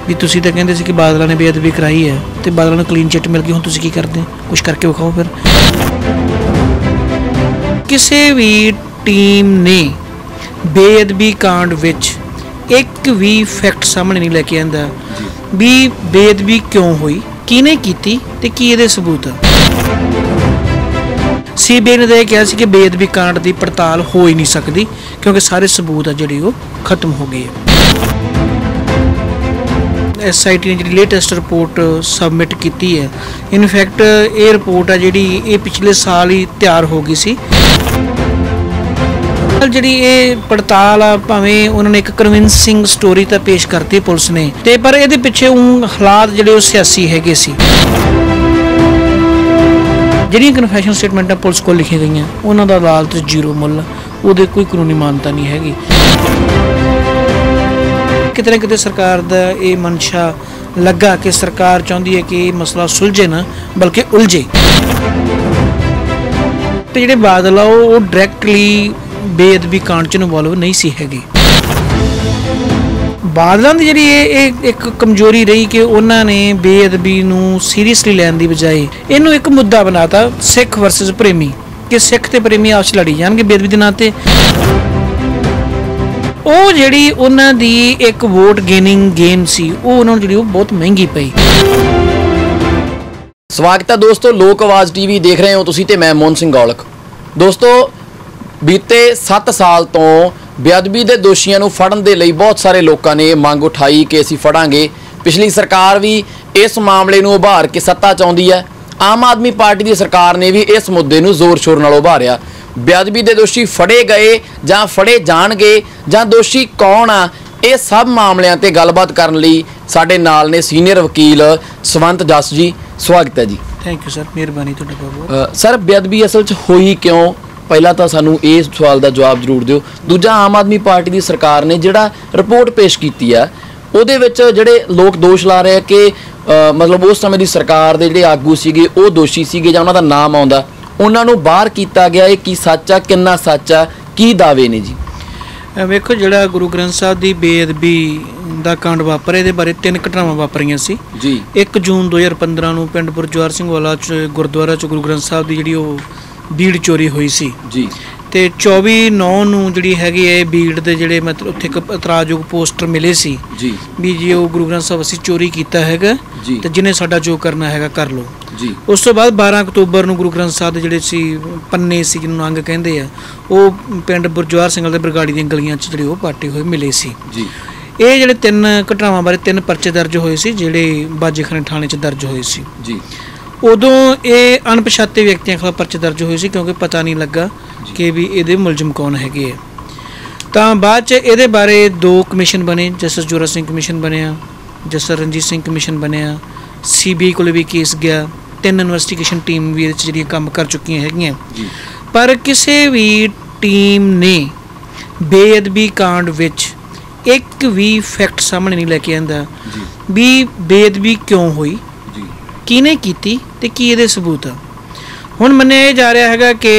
ਵੀ ਤੁਸੀਂ ਤਾਂ ਕਹਿੰਦੇ ਸੀ ਕਿ ਬਾਦਲਾਂ ਨੇ ਬੇਅਦਬੀ ਕਰਾਈ ਹੈ ਤੇ ਬਾਦਲਾਂ ਨੂੰ ਕਲੀਨ ਚਿੱਟ ਮਿਲ ਗਈ, ਹੁਣ ਤੁਸੀਂ ਕੀ ਕਰਦੇ? ਕੁਝ ਕਰਕੇ ਵਿਖਾਓ ਫਿਰ। ਕਿਸੇ ਵੀ ਟੀਮ ਨੇ ਬੇਅਦਬੀ ਕਾਂਡ ਵਿੱਚ ਇੱਕ ਵੀ ਫੈਕਟ ਸਾਹਮਣੇ ਨਹੀਂ ਲੈ ਕੇ ਆਂਦਾ ਵੀ ਬੇਅਦਬੀ ਕਿਉਂ ਹੋਈ, ਕਿਹਨੇ ਕੀਤੀ ਤੇ ਕੀ ਇਹਦੇ ਸਬੂਤ ਆ। ਸੀਬੀਆਈ ਨੇ ਤਾਂ ਇਹ ਕਿਹਾ ਸੀ ਕਿ ਬੇਅਦਬੀ ਕਾਂਡ ਦੀ ਪੜਤਾਲ ਹੋ ਹੀ ਨਹੀਂ ਸਕਦੀ ਕਿਉਂਕਿ ਸਾਰੇ ਸਬੂਤ ਆ ਜਿਹੜੇ ਉਹ ਖਤਮ ਹੋ ਗਏ ਆ। SIT ਨੇ ਜਿਹੜੀ ਲੇਟੈਸਟ ਰਿਪੋਰਟ ਸਬਮਿਟ ਕੀਤੀ ਹੈ, ਇਨਫੈਕਟ ਇਹ ਰਿਪੋਰਟ ਆ ਜਿਹੜੀ ਇਹ ਪਿਛਲੇ ਸਾਲ ਹੀ ਤਿਆਰ ਹੋ ਗਈ ਸੀ। ਜਿਹੜੀ ਇਹ ਪੜਤਾਲ ਆ ਭਾਵੇਂ ਉਹਨਾਂ ਨੇ ਇੱਕ ਕਨਵਿੰਸਿੰਗ ਸਟੋਰੀ ਤਾਂ ਪੇਸ਼ ਕਰਤੀ ਪੁਲਿਸ ਨੇ ਤੇ ਪਰ ਇਹਦੇ ਪਿੱਛੇ ਹਾਲਾਤ ਜਿਹੜੇ ਉਹ ਸਿਆਸੀ ਹੈਗੇ ਸੀ। ਜਿਹੜੀਆਂ ਕਨਫੈਸ਼ਨ ਸਟੇਟਮੈਂਟਾਂ ਪੁਲਿਸ ਕੋਲ ਲਿਖੀਆਂ ਗਈਆਂ ਉਹਨਾਂ ਦਾ ਅਦਾਲਤ ਜ਼ੀਰੋ ਮੁੱਲ, ਉਹਦੇ ਕੋਈ ਕਾਨੂੰਨੀ ਮਾਨਤਾ ਨਹੀਂ ਹੈਗੀ। ਕਿਤੇ ਨਾ ਕਿਤੇ ਸਰਕਾਰ ਦਾ ਇਹ ਮਨਸ਼ਾ ਲੱਗਾ ਕਿ ਸਰਕਾਰ ਚਾਹੁੰਦੀ ਹੈ ਕਿ ਇਹ ਮਸਲਾ ਸੁਲਝੇ ਨਾ ਬਲਕਿ ਉਲਝੇ। ਤੇ ਜਿਹੜੇ ਬਾਦਲ ਆ ਉਹ ਡਾਇਰੈਕਟਲੀ ਬੇਅਦਬੀ ਕਾਂਡ 'ਚ ਇਨਵੋਲਵ ਨਹੀਂ ਸੀ ਹੈਗੇ। ਬਾਦਲਾਂ ਦੀ ਜਿਹੜੀ ਇਹ ਇੱਕ ਕਮਜ਼ੋਰੀ ਰਹੀ ਕਿ ਉਹਨਾਂ ਨੇ ਬੇਅਦਬੀ ਨੂੰ ਸੀਰੀਅਸਲੀ ਲੈਣ ਦੀ ਬਜਾਏ ਇਹਨੂੰ ਇੱਕ ਮੁੱਦਾ ਬਣਾਤਾ ਸਿੱਖ ਵਰਸਸ ਪ੍ਰੇਮੀ, ਕਿ ਸਿੱਖ ਤੇ ਪ੍ਰੇਮੀ ਆਪਸ ਲੜੀ ਜਾਣਗੇ ਬੇਅਦਬੀ ਦੇ ਨਾਂ ਤੇ। ਉਹ ਜਿਹੜੀ ਉਹਨਾਂ ਦੀ ਇੱਕ ਵੋਟ ਗੇਨਿੰਗ ਗੇਮ ਸੀ ਉਹ ਉਹਨਾਂ ਨੂੰ ਜਿਹੜੀ ਉਹ ਬਹੁਤ ਮਹਿੰਗੀ ਪਈ। ਸਵਾਗਤ ਹੈ ਦੋਸਤੋ, ਲੋਕ ਆਵਾਜ਼ ਟੀਵੀ ਦੇਖ ਰਹੇ ਹੋ ਤੁਸੀਂ ਤੇ ਮੈਂ ਮੋਹਨ ਸਿੰਘ ਗੌਲਖ। ਦੋਸਤੋ, ਬੀਤੇ 7 ਸਾਲ ਤੋਂ ਬੇਅਦਬੀ ਦੇ ਦੋਸ਼ੀਆਂ ਨੂੰ ਫੜਨ ਦੇ ਲਈ ਬਹੁਤ ਸਾਰੇ ਲੋਕਾਂ ਨੇ ਮੰਗ ਉਠਾਈ ਕਿ ਅਸੀਂ ਫੜਾਂਗੇ। ਪਿਛਲੀ ਸਰਕਾਰ ਵੀ ਇਸ ਮਾਮਲੇ ਨੂੰ ਉਭਾਰ ਕੇ ਸੱਤਾ ਚਾਹੁੰਦੀ ਹੈ। ਆਮ ਆਦਮੀ ਪਾਰਟੀ ਦੀ ਸਰਕਾਰ ਨੇ ਵੀ ਇਸ ਮੁੱਦੇ ਨੂੰ ਜ਼ੋਰ ਸ਼ੋਰ ਨਾਲ ਉਭਾਰਿਆ। ਬੇਅਦਬੀ ਦੇ ਦੋਸ਼ੀ ਫੜੇ ਗਏ ਜਾਂ ਫੜੇ ਜਾਣਗੇ ਜਾਂ ਦੋਸ਼ੀ ਕੌਣ ਆ, ਇਹ ਸਭ ਮਾਮਲਿਆਂ ਤੇ ਗੱਲਬਾਤ ਕਰਨ ਲਈ ਸਾਡੇ ਨਾਲ ਨੇ ਸੀਨੀਅਰ ਵਕੀਲ ਸਵੰਤ ਜਸ ਜੀ। ਸਵਾਗਤ ਹੈ ਜੀ। ਥੈਂਕ ਯੂ ਸਰ, ਮਿਹਰਬਾਨੀ ਤੁਹਾਡਾ ਬਹੁਤ। ਸਰ, ਬੇਅਦਬੀ ਅਸਲ 'ਚ ਹੋਈ ਕਿਉਂ, ਪਹਿਲਾਂ ਤਾਂ ਸਾਨੂੰ ਇਸ ਸਵਾਲ ਦਾ ਜਵਾਬ ਜ਼ਰੂਰ ਦਿਓ। ਦੂਜਾ, ਆਮ ਆਦਮੀ ਪਾਰਟੀ ਦੀ ਸਰਕਾਰ ਨੇ ਜਿਹੜਾ ਰਿਪੋਰਟ ਪੇਸ਼ ਕੀਤੀ ਆ ਉਹਦੇ ਵਿੱਚ ਜਿਹੜੇ ਲੋਕ ਦੋਸ਼ ਲਾ ਰਹੇ ਆ ਕਿ ਮਤਲਬ ਉਸ ਸਮੇਂ ਦੀ ਸਰਕਾਰ ਦੇ ਜਿਹੜੇ ਆਗੂ ਸੀਗੇ ਉਹ ਦੋਸ਼ੀ ਸੀਗੇ ਜਾਂ ਉਹਨਾਂ ਦਾ ਨਾਮ ਆਉਂਦਾ, ਉਹਨਾਂ ਨੂੰ ਬਾਹਰ ਕੀਤਾ ਗਿਆ। ਇਹ ਕੀ ਸੱਚ ਆ, ਕਿੰਨਾ ਸੱਚ ਆ, ਕੀ ਦਾਅਵੇ ਨੇ ਜੀ? ਵੇਖੋ, ਜਿਹੜਾ ਗੁਰੂ ਗ੍ਰੰਥ ਸਾਹਿਬ ਦੀ ਬੇਅਦਬੀ ਦਾ ਕਾਂਡ ਵਾਪਰਿਆ ਇਹਦੇ ਬਾਰੇ 3 ਘਟਨਾਵਾਂ ਵਾਪਰੀਆਂ ਸੀ ਜੀ। 1 ਜੂਨ 2015 ਨੂੰ ਪਿੰਡ ਬੁਰਜਵਾਰ ਸਿੰਘ ਵਾਲਾ 'ਚ ਗੁਰਦੁਆਰਾ 'ਚ ਗੁਰੂ ਗ੍ਰੰਥ ਸਾਹਿਬ ਦੀ ਜਿਹੜੀ ਉਹ ਬੀੜ ਚੋਰੀ ਹੋਈ ਸੀ ਜੀ। ਤੇ 24/9 ਨੂੰ ਜਿਹੜੀ ਹੈਗੀ ਹੈ ਬੀੜ ਦੇ ਜਿਹੜੇ ਮਤਲਬ ਉੱਥੇ ਇੱਕ ਇਤਰਾਜ਼ਯੋਗ ਪੋਸਟਰ ਮਿਲੇ ਸੀ ਜੀ ਵੀ ਜੀ ਉਹ ਗੁਰੂ ਗ੍ਰੰਥ ਸਾਹਿਬ ਅਸੀਂ ਚੋਰੀ ਕੀਤਾ ਹੈਗਾ ਤੇ ਜਿਹਨੇ ਸਾਡਾ ਜੋ ਕਰਨਾ ਹੈਗਾ ਕਰ ਲਓ ਜੀ। ਉਸ ਤੋਂ ਬਾਅਦ 12 ਅਕਤੂਬਰ ਨੂੰ ਗੁਰੂ ਗ੍ਰੰਥ ਸਾਹਿਬ ਦੇ ਜਿਹੜੇ ਸੀ ਪੰਨੇ ਸੀ, ਜਿਹਨੂੰ ਅੰਗ ਕਹਿੰਦੇ ਆ, ਉਹ ਪਿੰਡ ਬੁਰਜਵਾਰ ਸਿੰਘ ਦੇ ਬਰਗਾੜੀ ਦੀਆਂ ਗਲੀਆਂ 'ਚ ਜਿਹੜੇ ਉਹ ਪਾਟੇ ਹੋਏ ਮਿਲੇ ਸੀ ਜੀ। ਇਹ ਜਿਹੜੇ 3 ਘਟਨਾਵਾਂ ਬਾਰੇ 3 ਪਰਚੇ ਦਰਜ ਹੋਏ ਸੀ ਜਿਹੜੇ ਬਾਜੇਖਾਨੇ ਥਾਣੇ 'ਚ ਦਰਜ ਹੋਏ ਸੀ ਜੀ। ਉਦੋਂ ਇਹ ਅਣਪਛਾਤੇ ਵਿਅਕਤੀਆਂ ਖਿਲਾਫ ਪਰਚੇ ਦਰਜ ਹੋਏ ਸੀ ਕਿਉਂਕਿ ਪਤਾ ਨਹੀਂ ਲੱਗਾ ਕਿ ਵੀ ਇਹਦੇ ਮੁਲਜ਼ਮ ਕੌਣ ਹੈਗੇ ਆ। ਤਾਂ ਬਾਅਦ 'ਚ ਇਹਦੇ ਬਾਰੇ 2 ਕਮਿਸ਼ਨ ਬਣੇ, ਜਸਟਿਸ ਜੋਰਾ ਸਿੰਘ ਕਮਿਸ਼ਨ ਬਣਿਆ, ਜਸਟਿਸ ਰਣਜੀਤ ਸਿੰਘ ਕਮਿਸ਼ਨ ਬਣਿਆ, CBI ਕੋਲ ਵੀ ਕੇਸ ਗਿਆ, 3 ਇਨਵੈਸਟੀਗੇਸ਼ਨ ਟੀਮ ਵੀ ਇਹਦੇ 'ਚ ਜਿਹੜੀਆਂ ਕੰਮ ਕਰ ਚੁੱਕੀਆਂ ਹੈਗੀਆਂ। ਪਰ ਕਿਸੇ ਵੀ ਟੀਮ ਨੇ ਬੇਅਦਬੀ ਕਾਂਡ ਵਿੱਚ ਇੱਕ ਵੀ ਫੈਕਟ ਸਾਹਮਣੇ ਨਹੀਂ ਲੈ ਕੇ ਆਂਦਾ ਵੀ ਬੇਅਦਬੀ ਕਿਉਂ ਹੋਈ, ਕਿਹਨੇ ਕੀਤੀ ਤੇ ਕੀ ਇਹਦੇ ਸਬੂਤ ਆ। ਹੁਣ ਮੰਨਿਆ ਇਹ ਜਾ ਰਿਹਾ ਹੈਗਾ ਕਿ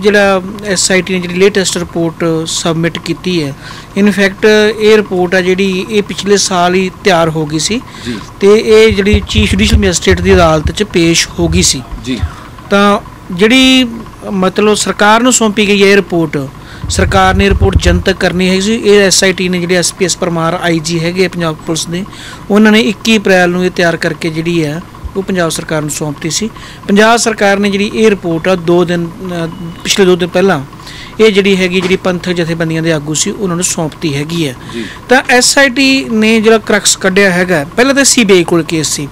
ਜਿਹੜਾ SIT ਨੇ ਜਿਹੜੀ ਲੇਟੈਸਟ ਰਿਪੋਰਟ ਸਬਮਿਟ ਕੀਤੀ ਹੈ, ਇਨਫੈਕਟ ਇਹ ਰਿਪੋਰਟ ਆ ਜਿਹੜੀ ਇਹ ਪਿਛਲੇ ਸਾਲ ਹੀ ਤਿਆਰ ਹੋ ਗਈ ਸੀ ਤੇ ਇਹ ਜਿਹੜੀ ਚੀਫ ਜੁਡੀਸ਼ੀਅਲ ਮੈਜਿਸਟ੍ਰੇਟ ਦੀ ਅਦਾਲਤ 'ਚ ਪੇਸ਼ ਹੋ ਗਈ ਸੀ ਜੀ। ਤਾਂ ਜਿਹੜੀ ਮਤਲਬ ਸਰਕਾਰ ਨੂੰ ਸੌਂਪੀ ਗਈ ਹੈ ਇਹ ਰਿਪੋਰਟ, ਸਰਕਾਰ ਨੇ ਰਿਪੋਰਟ ਜਨਤਕ ਕਰਨੀ ਹੈ ਸੀ। ਇਹ SIT ਨੇ ਜਿਹੜੇ SPS ਪਰਮਾਰ IG ਹੈਗੇ ਪੰਜਾਬ ਪੁਲਿਸ ਦੇ, ਉਹਨਾਂ ਨੇ 21 ਅਪ੍ਰੈਲ ਨੂੰ ਇਹ ਤਿਆਰ ਕਰਕੇ ਜਿਹੜੀ ਹੈ ਉਹ ਪੰਜਾਬ ਸਰਕਾਰ ਨੂੰ ਸੌਂਪਤੀ ਸੀ। ਪੰਜਾਬ ਸਰਕਾਰ ਨੇ ਜਿਹੜੀ ਇਹ ਰਿਪੋਰਟ ਆ ਪਿਛਲੇ 2 ਦਿਨ ਪਹਿਲਾਂ ਇਹ ਜਿਹੜੀ ਪੰਥਕ ਜਥੇਬੰਦੀਆਂ ਦੇ ਆਗੂ ਸੀ ਉਹਨਾਂ ਨੂੰ ਸੌਂਪਤੀ ਹੈਗੀ ਹੈ। ਤਾਂ SIT ਨੇ ਜਿਹੜਾ ਕਰਕਸ ਕੱਢਿਆ ਹੈਗਾ, ਪਹਿਲਾਂ ਤਾਂ CBI ਕੋਲ ਕੇਸ ਸੀ।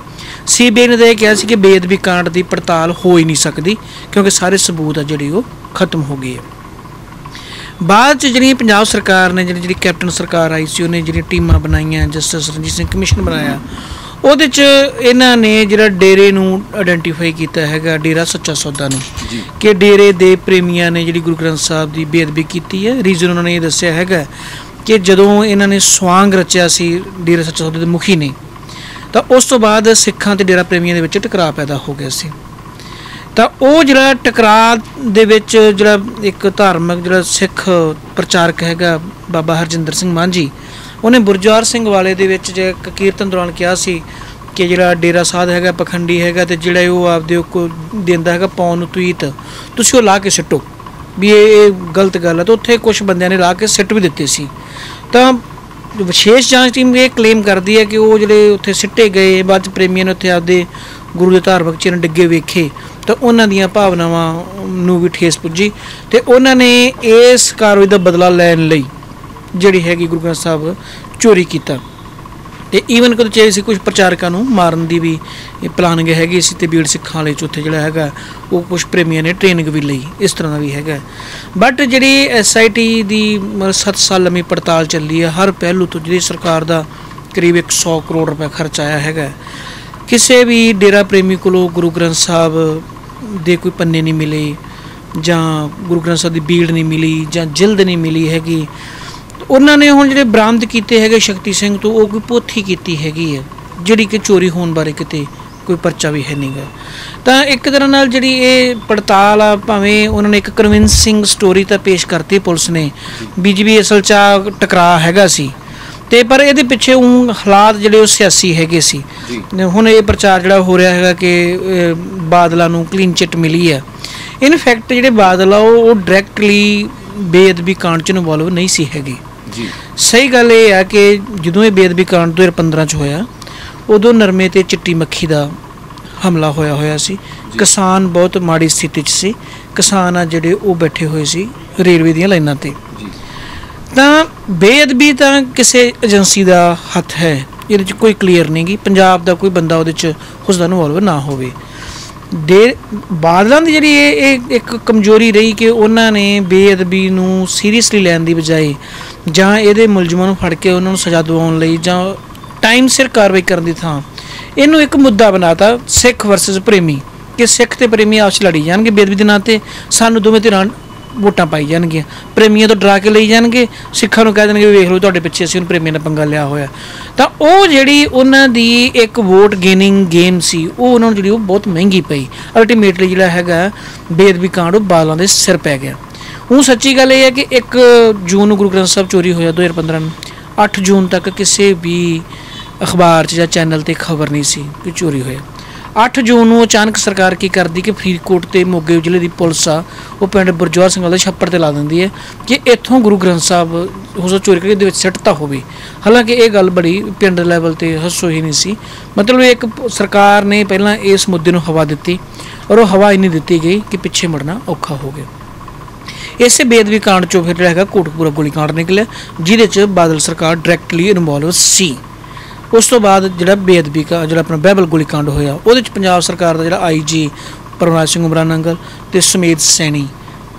CBI ਨੇ ਤਾਂ ਇਹ ਕਿਹਾ ਸੀ ਕਿ ਬੇਅਦਬੀ ਕਾਂਡ ਦੀ ਪੜਤਾਲ ਹੋ ਹੀ ਨਹੀਂ ਸਕਦੀ ਕਿਉਂਕਿ ਸਾਰੇ ਸਬੂਤ ਆ ਜਿਹੜੇ ਉਹ ਖਤਮ ਹੋ ਗਏ ਆ। ਬਾਅਦ 'ਚ ਜਿਹੜੀ ਪੰਜਾਬ ਸਰਕਾਰ ਨੇ ਜਿਹੜੀ ਕੈਪਟਨ ਸਰਕਾਰ ਆਈ ਸੀ ਉਹਨੇ ਜਿਹੜੀਆਂ ਟੀਮਾਂ ਬਣਾਈਆਂ, ਜਸਟਿਸ ਰਣਜੀਤ ਸਿੰਘ ਕਮਿਸ਼ਨ ਬਣਾਇਆ, ਉਹਦੇ 'ਚ ਇਹਨਾਂ ਨੇ ਜਿਹੜਾ ਡੇਰੇ ਨੂੰ ਆਇਡੈਂਟੀਫਾਈ ਕੀਤਾ ਹੈਗਾ, ਡੇਰਾ ਸੱਚਾ ਸੌਦਾ ਨੂੰ, ਕਿ ਡੇਰੇ ਦੇ ਪ੍ਰੇਮੀਆਂ ਨੇ ਜਿਹੜੀ ਗੁਰੂ ਗ੍ਰੰਥ ਸਾਹਿਬ ਦੀ ਬੇਅਦਬੀ ਕੀਤੀ ਹੈ। ਰੀਜ਼ਨ ਉਹਨਾਂ ਨੇ ਇਹ ਦੱਸਿਆ ਹੈਗਾ ਕਿ ਜਦੋਂ ਇਹਨਾਂ ਨੇ ਸਵਾਂਗ ਰਚਿਆ ਸੀ ਡੇਰਾ ਸੱਚਾ ਸੌਦੇ ਦੇ ਮੁਖੀ ਨੇ, ਤਾਂ ਉਸ ਤੋਂ ਬਾਅਦ ਸਿੱਖਾਂ ਤੇ ਡੇਰਾ ਪ੍ਰੇਮੀਆਂ ਦੇ ਵਿੱਚ ਟਕਰਾਅ ਪੈਦਾ ਹੋ ਗਿਆ ਸੀ। ਤਾਂ ਉਹ ਜਿਹੜਾ ਟਕਰਾਅ ਦੇ ਵਿੱਚ ਜਿਹੜਾ ਇੱਕ ਧਾਰਮਿਕ ਜਿਹੜਾ ਸਿੱਖ ਪ੍ਰਚਾਰਕ ਹੈਗਾ ਬਾਬਾ ਹਰਜਿੰਦਰ ਸਿੰਘ ਮਾਂਝੀ, ਉਹਨੇ ਗੁਰਜਵਾਰ ਸਿੰਘ ਵਾਲੇ ਦੇ ਵਿੱਚ ਜੇ ਕੀਰਤਨ ਦੌਰਾਨ ਕਿਹਾ ਸੀ ਕਿ ਜਿਹੜਾ ਡੇਰਾ ਸਾਧ ਹੈਗਾ ਪਖੰਡੀ ਹੈਗਾ ਅਤੇ ਜਿਹੜਾ ਉਹ ਆਪਦੇ ਕੋ ਦਿੰਦਾ ਹੈਗਾ ਪਾਉਣ ਨੂੰ ਤਵੀਤ, ਤੁਸੀਂ ਉਹ ਲਾ ਕੇ ਸਿੱਟੋ ਵੀ ਇਹ ਗਲਤ ਗੱਲ ਹੈ। ਤਾਂ ਉੱਥੇ ਕੁਛ ਬੰਦਿਆਂ ਨੇ ਲਾ ਕੇ ਸਿੱਟ ਵੀ ਦਿੱਤੇ ਸੀ। ਤਾਂ ਵਿਸ਼ੇਸ਼ ਜਾਂਚ ਟੀਮ ਇਹ ਕਲੇਮ ਕਰਦੀ ਹੈ ਕਿ ਉਹ ਜਿਹੜੇ ਉੱਥੇ ਸਿੱਟੇ ਗਏ, ਬਾਅਦ 'ਚ ਪ੍ਰੇਮੀਆਂ ਨੇ ਉੱਥੇ ਆਪਦੇ ਗੁਰੂ ਦੇ ਧਾਰਮਿਕ ਚਿੰਨ੍ਹ ਡਿੱਗੇ ਵੇਖੇ ਤਾਂ ਉਹਨਾਂ ਦੀਆਂ ਭਾਵਨਾਵਾਂ ਨੂੰ ਵੀ ਠੇਸ ਪੁੱਜੀ ਅਤੇ ਉਹਨਾਂ ਨੇ ਇਸ ਕਾਰਵਾਈ ਦਾ ਬਦਲਾ ਲੈਣ ਲਈ ਜਿਹੜੀ ਹੈਗੀ ਗੁਰੂ ਗ੍ਰੰਥ ਸਾਹਿਬ ਚੋਰੀ ਕੀਤਾ। ਅਤੇ ਈਵਨ ਕਦੇ ਚਾਹੇ ਸੀ ਕੁਛ ਪ੍ਰਚਾਰਕਾਂ ਨੂੰ ਮਾਰਨ ਦੀ ਵੀ ਪਲਾਨਿੰਗ ਹੈਗੀ ਸੀ ਅਤੇ ਬੀੜ ਸਿੱਖਾਂ ਵਾਲੇ 'ਚ ਉੱਥੇ ਜਿਹੜਾ ਹੈਗਾ ਉਹ ਕੁਛ ਪ੍ਰੇਮੀਆਂ ਨੇ ਟ੍ਰੇਨਿੰਗ ਵੀ ਲਈ, ਇਸ ਤਰ੍ਹਾਂ ਦਾ ਵੀ ਹੈਗਾ। ਬਟ ਜਿਹੜੀ SIT ਦੀ 7 ਸਾਲ ਲੰਮੀ ਪੜਤਾਲ ਚੱਲੀ ਹੈ, ਹਰ ਪਹਿਲੂ ਤੋਂ ਜਿਹੜੀ ਸਰਕਾਰ ਦਾ ਕਰੀਬ 100 ਕਰੋੜ ਰੁਪਏ ਖਰਚ ਆਇਆ ਹੈਗਾ, ਕਿਸੇ ਵੀ ਡੇਰਾ ਪ੍ਰੇਮੀ ਕੋਲੋਂ ਗੁਰੂ ਗ੍ਰੰਥ ਸਾਹਿਬ ਦੇ ਕੋਈ ਪੰਨੇ ਨਹੀਂ ਮਿਲੇ ਜਾਂ ਗੁਰੂ ਗ੍ਰੰਥ ਸਾਹਿਬ ਦੀ ਬੀੜ ਨਹੀਂ ਮਿਲੀ ਜਾਂ ਜਿਲਦ ਨਹੀਂ ਮਿਲੀ ਹੈਗੀ। ਉਹਨਾਂ ਨੇ ਹੁਣ ਜਿਹੜੇ ਬਰਾਮਦ ਕੀਤੇ ਹੈਗੇ ਸ਼ਕਤੀ ਸਿੰਘ ਤੋਂ, ਉਹ ਕੋਈ ਪੋਥੀ ਕੀਤੀ ਹੈਗੀ ਹੈ ਜਿਹੜੀ ਕਿ ਚੋਰੀ ਹੋਣ ਬਾਰੇ ਕਿਤੇ ਕੋਈ ਪਰਚਾ ਵੀ ਹੈ ਨਹੀਂ ਗਾ। ਤਾਂ ਇੱਕ ਤਰ੍ਹਾਂ ਨਾਲ ਜਿਹੜੀ ਇਹ ਪੜਤਾਲ ਆ, ਭਾਵੇਂ ਉਹਨਾਂ ਨੇ ਇੱਕ ਕਨਵਿੰਸਿੰਗ ਸਟੋਰੀ ਤਾਂ ਪੇਸ਼ ਕਰਤੀ ਪੁਲਿਸ ਨੇ ਵੀ ਅਸਲ 'ਚ ਟਕਰਾਅ ਹੈਗਾ ਸੀ, ਅਤੇ ਪਰ ਇਹਦੇ ਪਿੱਛੇ ਉਹ ਹਾਲਾਤ ਜਿਹੜੇ ਉਹ ਸਿਆਸੀ ਹੈਗੇ ਸੀ। ਹੁਣ ਇਹ ਪ੍ਰਚਾਰ ਜਿਹੜਾ ਹੋ ਰਿਹਾ ਹੈਗਾ ਕਿ ਬਾਦਲਾਂ ਨੂੰ ਕਲੀਨ ਚਿੱਟ ਮਿਲੀ ਹੈ। ਇਨਫੈਕਟ ਜਿਹੜੇ ਬਾਦਲ ਆ ਉਹ ਡਾਇਰੈਕਟਲੀ ਬੇਅਦਬੀ ਕਾਂਡ 'ਚ ਇਨਵੋਲਵ ਨਹੀਂ ਸੀ ਹੈਗੇ। ਸਹੀ ਗੱਲ ਇਹ ਹੈ ਕਿ ਜਦੋਂ ਇਹ ਬੇਅਦਬੀ ਕਾਂਡ 2015 'ਚ ਹੋਇਆ ਉਦੋਂ ਨਰਮੇ 'ਤੇ ਚਿੱਟੀ ਮੱਖੀ ਦਾ ਹਮਲਾ ਹੋਇਆ ਸੀ। ਕਿਸਾਨ ਬਹੁਤ ਮਾੜੀ ਸਥਿਤੀ 'ਚ ਸੀ, ਕਿਸਾਨ ਆ ਜਿਹੜੇ ਉਹ ਬੈਠੇ ਹੋਏ ਸੀ ਰੇਲਵੇ ਦੀਆਂ ਲਾਈਨਾਂ 'ਤੇ। ਤਾਂ ਬੇਅਦਬੀ ਤਾਂ ਕਿਸੇ ਏਜੰਸੀ ਦਾ ਹੱਥ ਹੈ, ਇਹਦੇ 'ਚ ਕੋਈ ਕਲੀਅਰ ਨਹੀਂ ਗੀ, ਪੰਜਾਬ ਦਾ ਕੋਈ ਬੰਦਾ ਉਹਦੇ 'ਚ ਉਸਦਾ ਇਨਵੋਲਵ ਨਾ ਹੋਵੇ। ਬਾਦਲਾਂ ਦੀ ਜਿਹੜੀ ਇਹ ਇੱਕ ਕਮਜ਼ੋਰੀ ਰਹੀ ਕਿ ਉਹਨਾਂ ਨੇ ਬੇਅਦਬੀ ਨੂੰ ਸੀਰੀਅਸਲੀ ਲੈਣ ਦੀ ਬਜਾਏ ਜਾਂ ਇਹਦੇ ਮੁਲਜ਼ਮਾਂ ਨੂੰ ਫੜ ਕੇ ਉਹਨਾਂ ਨੂੰ ਸਜ਼ਾ ਦਿਵਾਉਣ ਲਈ ਜਾਂ ਟਾਈਮ ਸਿਰ ਕਾਰਵਾਈ ਕਰਨ ਦੀ ਥਾਂ ਇਹਨੂੰ ਇੱਕ ਮੁੱਦਾ ਬਣਾਤਾ ਸਿੱਖ ਵਰਸਸ ਪ੍ਰੇਮੀ, ਕਿ ਸਿੱਖ ਅਤੇ ਪ੍ਰੇਮੀ ਆਪਸ 'ਚ ਲੜੀ ਜਾਣਗੇ ਬੇਅਦਬੀ ਦੇ ਨਾਂ 'ਤੇ, ਸਾਨੂੰ ਦੋਵੇਂ ਧਿਰਾਂ ਵੋਟਾਂ ਪਾਈ ਜਾਣਗੀਆਂ, ਪ੍ਰੇਮੀਆਂ ਤੋਂ ਡਰਾ ਕੇ ਲਈ ਜਾਣਗੇ, ਸਿੱਖਾਂ ਨੂੰ ਕਹਿ ਦੇਣਗੇ ਵੇਖ ਲਓ ਤੁਹਾਡੇ ਪਿੱਛੇ ਅਸੀਂ ਹੁਣ ਪ੍ਰੇਮੀਆਂ ਨਾਲ ਪੰਗਾ ਲਿਆ ਹੋਇਆ। ਤਾਂ ਉਹ ਜਿਹੜੀ ਉਹਨਾਂ ਦੀ ਇੱਕ ਵੋਟ ਗੇਨਿੰਗ ਗੇਮ ਸੀ ਉਹ ਉਹਨਾਂ ਨੂੰ ਜਿਹੜੀ ਉਹ ਬਹੁਤ ਮਹਿੰਗੀ ਪਈ। ਅਲਟੀਮੇਟਲੀ ਜਿਹੜਾ ਹੈਗਾ ਬੇਅਦਬੀ ਕਾਂਡ ਉਹ ਬਾਦਲਾਂ ਦੇ ਸਿਰ ਪੈ ਗਿਆ। ਹੁਣ ਸੱਚੀ ਗੱਲ ਇਹ ਹੈ ਕਿ 1 ਜੂਨ ਨੂੰ ਗੁਰੂ ਗ੍ਰੰਥ ਸਾਹਿਬ ਚੋਰੀ ਹੋਇਆ 2015 ਨੂੰ, 8 ਜੂਨ ਤੱਕ ਕਿਸੇ ਵੀ ਅਖਬਾਰ 'ਚ ਜਾਂ ਚੈਨਲ 'ਤੇ ਖਬਰ ਨਹੀਂ ਸੀ ਕਿ ਚੋਰੀ ਹੋਇਆ। 8 ਜੂਨ ਨੂੰ ਅਚਾਨਕ ਸਰਕਾਰ ਕੀ ਕਰਦੀ ਕਿ ਫਰੀਦਕੋਟ ਅਤੇ ਮੋਗੇ ਜ਼ਿਲ੍ਹੇ ਦੀ ਪੁਲਿਸ ਆ ਉਹ ਪਿੰਡ ਗੁਰਜਵਾਰ ਸਿੰਘ ਵਾਲੇ ਛੱਪੜ 'ਤੇ ਲਾ ਦਿੰਦੀ ਹੈ ਕਿ ਇੱਥੋਂ ਗੁਰੂ ਗ੍ਰੰਥ ਸਾਹਿਬ ਉਸ ਚੋਰੀ ਕਰਕੇ ਇਹਦੇ ਵਿੱਚ ਸਿੱਟਤਾ ਹੋਵੇ। ਹਾਲਾਂਕਿ ਇਹ ਗੱਲ ਬੜੀ ਪਿੰਡ ਲੈਵਲ 'ਤੇ ਹੱਸੋ ਹੀ ਨਹੀਂ ਸੀ। ਮਤਲਬ ਇੱਕ ਸਰਕਾਰ ਨੇ ਪਹਿਲਾਂ ਇਸ ਮੁੱਦੇ ਨੂੰ ਹਵਾ ਦਿੱਤੀ ਔਰ ਉਹ ਹਵਾ ਇੰਨੀ ਦਿੱਤੀ ਗਈ ਕਿ ਪਿੱਛੇ ਮੁੜਨਾ ਔਖਾ ਹੋ ਗਿਆ। ਇਸੇ ਬੇਅਦਬੀ ਕਾਂਡ 'ਚੋਂ ਫਿਰ ਜਿਹੜਾ ਹੈਗਾ ਕੋਟਕਪੂਰਾ ਗੋਲੀ ਕਾਂਡ ਨਿਕਲਿਆ ਜਿਹਦੇ 'ਚ ਬਾਦਲ ਸਰਕਾਰ ਡਾਇਰੈਕਟਲੀ ਇਨਵੋਲਵ ਸੀ। ਉਸ ਤੋਂ ਬਾਅਦ ਜਿਹੜਾ ਬੇਅਦਬੀ ਜਿਹੜਾ ਆਪਣਾ ਬਹਿਬਲ ਗੋਲੀ ਕਾਂਡ ਹੋਇਆ ਉਹਦੇ 'ਚ ਪੰਜਾਬ ਸਰਕਾਰ ਦਾ ਜਿਹੜਾ IG ਪਰਮਰਾਜ ਸਿੰਘ ਉਮਰਾ ਨੰਗਲ ਅਤੇ ਸਮੇਤ ਸੈਣੀ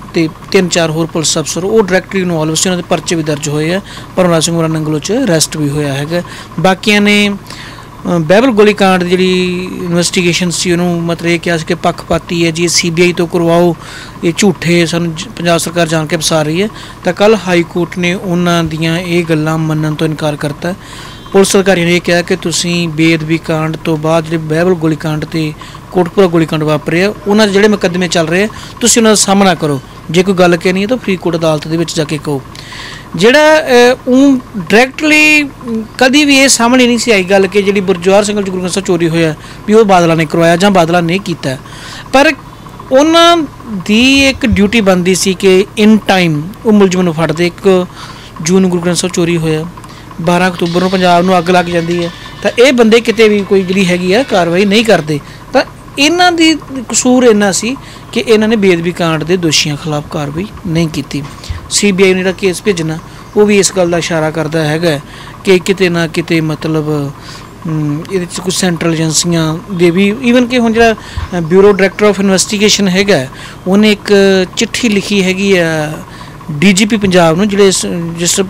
ਅਤੇ 3-4 ਹੋਰ ਪੁਲਿਸ ਅਫਸਰ ਉਹ ਡਾਇਰੈਕਟਲੀ ਇਨਵੋਲਵ ਸੀ। ਉਹਨਾਂ ਦੇ ਪਰਚੇ ਵੀ ਦਰਜ ਹੋਏ ਆ, ਪਰਮਰਾਜ ਸਿੰਘ ਉਮਰਾ ਨੰਗਲ 'ਚ ਅਰੈਸਟ ਵੀ ਹੋਇਆ ਹੈਗਾ। ਬਾਕੀਆਂ ਨੇ ਬਹਿਬਲ ਗੋਲੀ ਕਾਂਡ ਦੀ ਜਿਹੜੀ ਇਨਵੈਸਟੀਗੇਸ਼ਨ ਸੀ ਉਹਨੂੰ ਮਤਲਬ ਇਹ ਕਿਹਾ ਸੀ ਕਿ ਪੱਖਪਾਤੀ ਹੈ ਜੀ, CBI ਤੋਂ ਕਰਵਾਓ, ਇਹ ਝੂਠੇ ਸਾਨੂੰ ਪੰਜਾਬ ਸਰਕਾਰ ਜਾਣ ਕੇ ਫਸਾ ਰਹੀ ਹੈ। ਤਾਂ ਕੱਲ੍ਹ ਹਾਈ ਕੋਰਟ ਨੇ ਉਹਨਾਂ ਦੀਆਂ ਇਹ ਗੱਲਾਂ ਮੰਨਣ ਤੋਂ ਇਨਕਾਰ ਕਰਤਾ। ਪੁਲਿਸ ਅਧਿਕਾਰੀਆਂ ਨੇ ਇਹ ਕਿਹਾ ਕਿ ਤੁਸੀਂ ਬੇਅਦਬੀ ਕਾਂਡ ਤੋਂ ਬਾਅਦ ਜਿਹੜੇ ਬਹਿਬਲ ਗੋਲੀ ਕਾਂਡ ਅਤੇ ਕੋਟਕਪੂਰਾ ਗੋਲੀ ਕਾਂਡ ਵਾਪਰੇ ਆ ਉਹਨਾਂ ਦੇ ਜਿਹੜੇ ਮੁਕੱਦਮੇ ਚੱਲ ਰਹੇ ਆ ਤੁਸੀਂ ਉਹਨਾਂ ਦਾ ਸਾਹਮਣਾ ਕਰੋ, ਜੇ ਕੋਈ ਗੱਲ ਕਹਿਣੀ ਹੈ ਤਾਂ ਫਰੀਦਕੋਟ ਅਦਾਲਤ ਦੇ ਵਿੱਚ ਜਾ ਕੇ ਕਹੋ। ਜਿਹੜਾ ਉਹ ਡਾਇਰੈਕਟਲੀ ਕਦੀ ਵੀ ਇਹ ਸਾਹਮਣੇ ਨਹੀਂ ਸੀ ਆਈ ਗੱਲ ਕਿ ਜਿਹੜੀ ਗੁਰਜਵਾਰ ਸਿੰਘ ਗੁਰੂ ਗ੍ਰੰਥ ਸਾਹਿਬ ਚੋਰੀ ਹੋਇਆ ਵੀ ਉਹ ਬਾਦਲਾਂ ਨੇ ਕਰਵਾਇਆ ਜਾਂ ਬਾਦਲਾਂ ਨੇ ਕੀਤਾ, ਪਰ ਉਹਨਾਂ ਦੀ ਇੱਕ ਡਿਊਟੀ ਬਣਦੀ ਸੀ ਕਿ ਇਨ ਟਾਈਮ ਉਹ ਮੁਲਜ਼ਮ ਨੂੰ ਫੜਦੇ। 1 ਜੂਨ ਨੂੰ ਗੁਰੂ ਗ੍ਰੰਥ ਸਾਹਿਬ ਚੋਰੀ ਹੋਇਆ, 12 ਅਕਤੂਬਰ ਨੂੰ ਪੰਜਾਬ ਨੂੰ ਅੱਗ ਲੱਗ ਜਾਂਦੀ ਹੈ, ਤਾਂ ਇਹ ਬੰਦੇ ਕਿਤੇ ਵੀ ਕੋਈ ਜਿਹੜੀ ਹੈਗੀ ਆ ਕਾਰਵਾਈ ਨਹੀਂ ਕਰਦੇ। ਤਾਂ ਇਹਨਾਂ ਦੀ ਕਸੂਰ ਇੰਨਾ ਸੀ ਕਿ ਇਹਨਾਂ ਨੇ ਬੇਅਦਬੀ ਕਾਂਡ ਦੇ ਦੋਸ਼ੀਆਂ ਖਿਲਾਫ ਕਾਰਵਾਈ ਨਹੀਂ ਕੀਤੀ। CBI ਨੂੰ ਜਿਹੜਾ ਕੇਸ ਭੇਜਣਾ ਉਹ ਵੀ ਇਸ ਗੱਲ ਦਾ ਇਸ਼ਾਰਾ ਕਰਦਾ ਹੈਗਾ ਕਿ ਕਿਤੇ ਨਾ ਕਿਤੇ ਮਤਲਬ ਇਹਦੇ 'ਚ ਕੁਝ ਸੈਂਟਰਲ ਏਜੰਸੀਆਂ ਦੇ ਵੀ ਈਵਨ ਕਿ ਹੁਣ ਜਿਹੜਾ ਬਿਊਰੋ ਡਾਇਰੈਕਟਰ ਆਫ ਇਨਵੈਸਟੀਗੇਸ਼ਨ ਹੈਗਾ ਉਹਨੇ ਇੱਕ ਚਿੱਠੀ ਲਿਖੀ ਹੈਗੀ ਆ DGP ਪੰਜਾਬ ਨੂੰ, ਜਿਹੜੇ ਜਿਸ